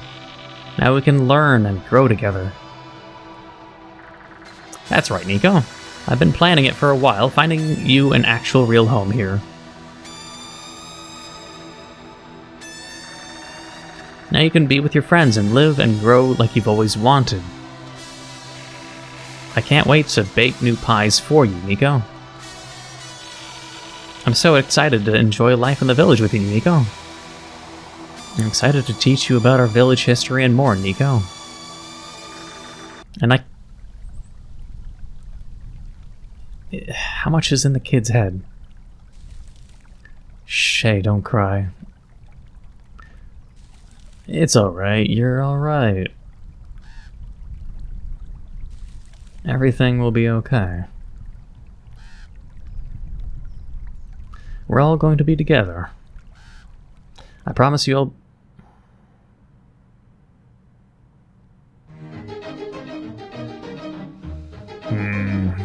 S1: Now we can learn and grow together. That's right, Neco. I've been planning it for a while, finding you an actual real home here. Now you can be with your friends and live and grow like you've always wanted. I can't wait to bake new pies for you, Neco. I'm so excited to enjoy life in the village with you, Neco. I'm excited to teach you about our village history and more, Neco. And how much is in the kid's head? Shay, don't cry. It's alright, you're alright. Everything will be okay. We're all going to be together. I promise you I'll...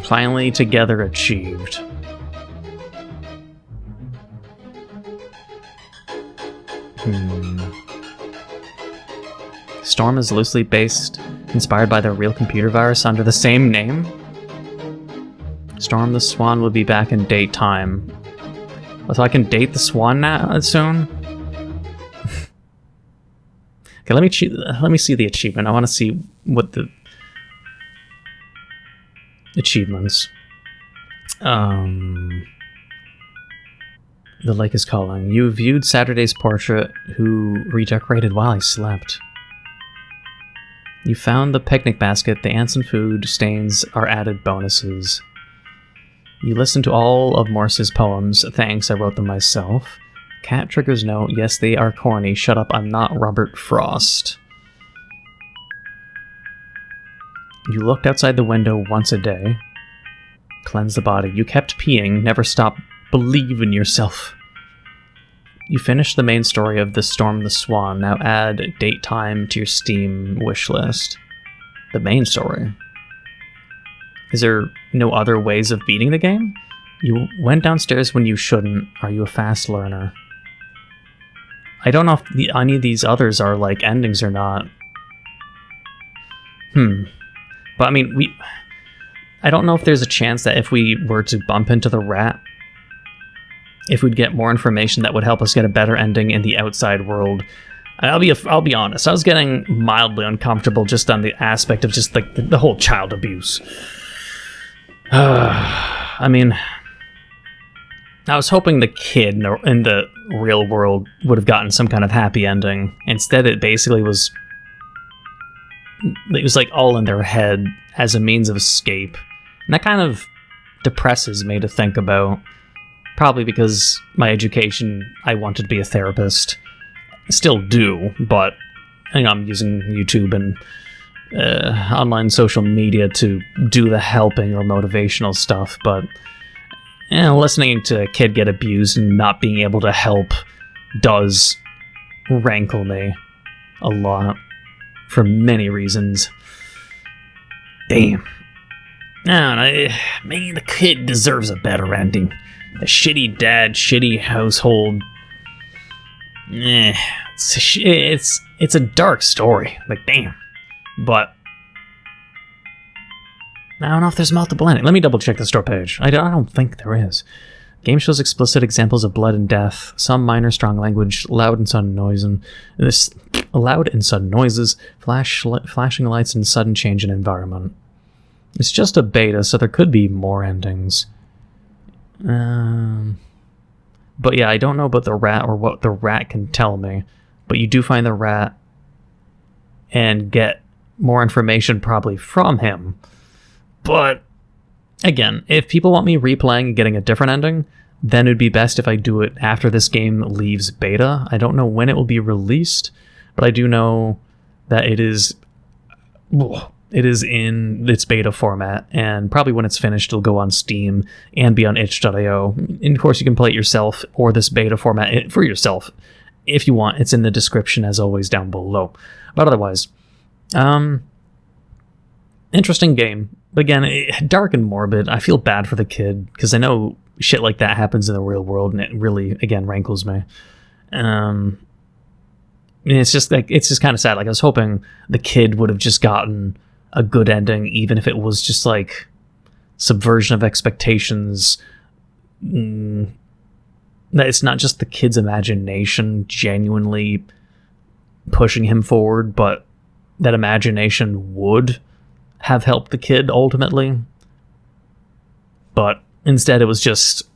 S1: Finally together achieved. Storm is loosely based, inspired by the real computer virus under the same name. Storm the Swan will be back in date time. So I can date the Swan now soon? Okay, let me see the achievement. I want to see what the achievements. The lake is calling. You viewed Saturday's portrait, who redecorated while I slept. You found the picnic basket. The ants and food stains are added bonuses. You listened to all of Morse's poems. Thanks, I wrote them myself. Cat triggers note. Yes, they are corny. Shut up, I'm not Robert Frost. You looked outside the window once a day. Cleanse the body. You kept peeing. Never stop. Believe in yourself. You finished the main story of The Storm the Swan. Now add date time to your Steam wishlist. The main story. Is there no other ways of beating the game? You went downstairs when you shouldn't. Are you a fast learner? I don't know if any of these others are like endings or not. But I mean, I don't know if there's a chance that if we were to bump into the rat, if we'd get more information that would help us get a better ending in the outside world. I'll be honest, I was getting mildly uncomfortable just on the aspect of just like the whole child abuse. I mean, I was hoping the kid in the real world would have gotten some kind of happy ending. Instead, it basically was... It was like all in their head as a means of escape. And that kind of depresses me to think about. Probably because my education, I wanted to be a therapist. Still do, but I'm using YouTube and online social media to do the helping or motivational stuff, but listening to a kid get abused and not being able to help does rankle me a lot for many reasons. Damn. Man, the kid deserves a better ending. A shitty dad, shitty household. It's a dark story. Like, damn. But I don't know if there's multiple endings. Let me double check the store page. I don't think there is. Game shows explicit examples of blood and death, some minor strong language, loud and sudden noises, flashing lights, and sudden change in environment. It's just a beta, so there could be more endings. But yeah, I don't know about the rat or what the rat can tell me. But you do find the rat and get more information probably from him. But again, if people want me replaying and getting a different ending, then it'd be best if I do it after this game leaves beta. I don't know when it will be released, but I do know that it is in its beta format, and probably when it's finished it'll go on Steam and be on itch.io. And of course you can play it yourself or this beta format for yourself if you want. It's in the description as always down below. But otherwise, interesting game. But again, dark and morbid. I feel bad for the kid because I know shit like that happens in the real world, and it really, again, rankles me. It's just kind of sad. Like, I was hoping the kid would have just gotten a good ending, even if it was just like subversion of expectations. That it's not just the kid's imagination genuinely pushing him forward, but that imagination would have helped the kid ultimately. But instead it was just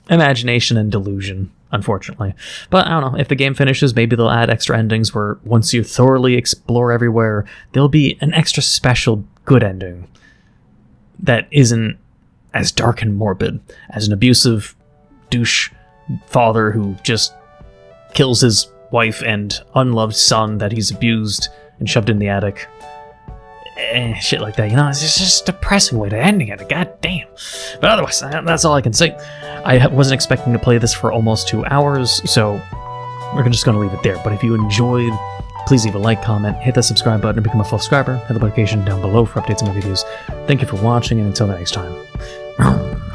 S1: imagination and delusion, unfortunately. But I don't know, if the game finishes, maybe they'll add extra endings where once you thoroughly explore everywhere, there'll be an extra special good ending that isn't as dark and morbid as an abusive douche father who just kills his wife and unloved son that he's abused and shoved in the attic. Shit like that, you know, it's just a depressing way to ending it, god damn. But otherwise, that's all I can say. I wasn't expecting to play this for almost 2 hours, so we're just going to leave it there. But if you enjoyed, please leave a like, comment, hit the subscribe button to become a full subscriber, hit the notification down below for updates on my videos. Thank you for watching, and until the next time.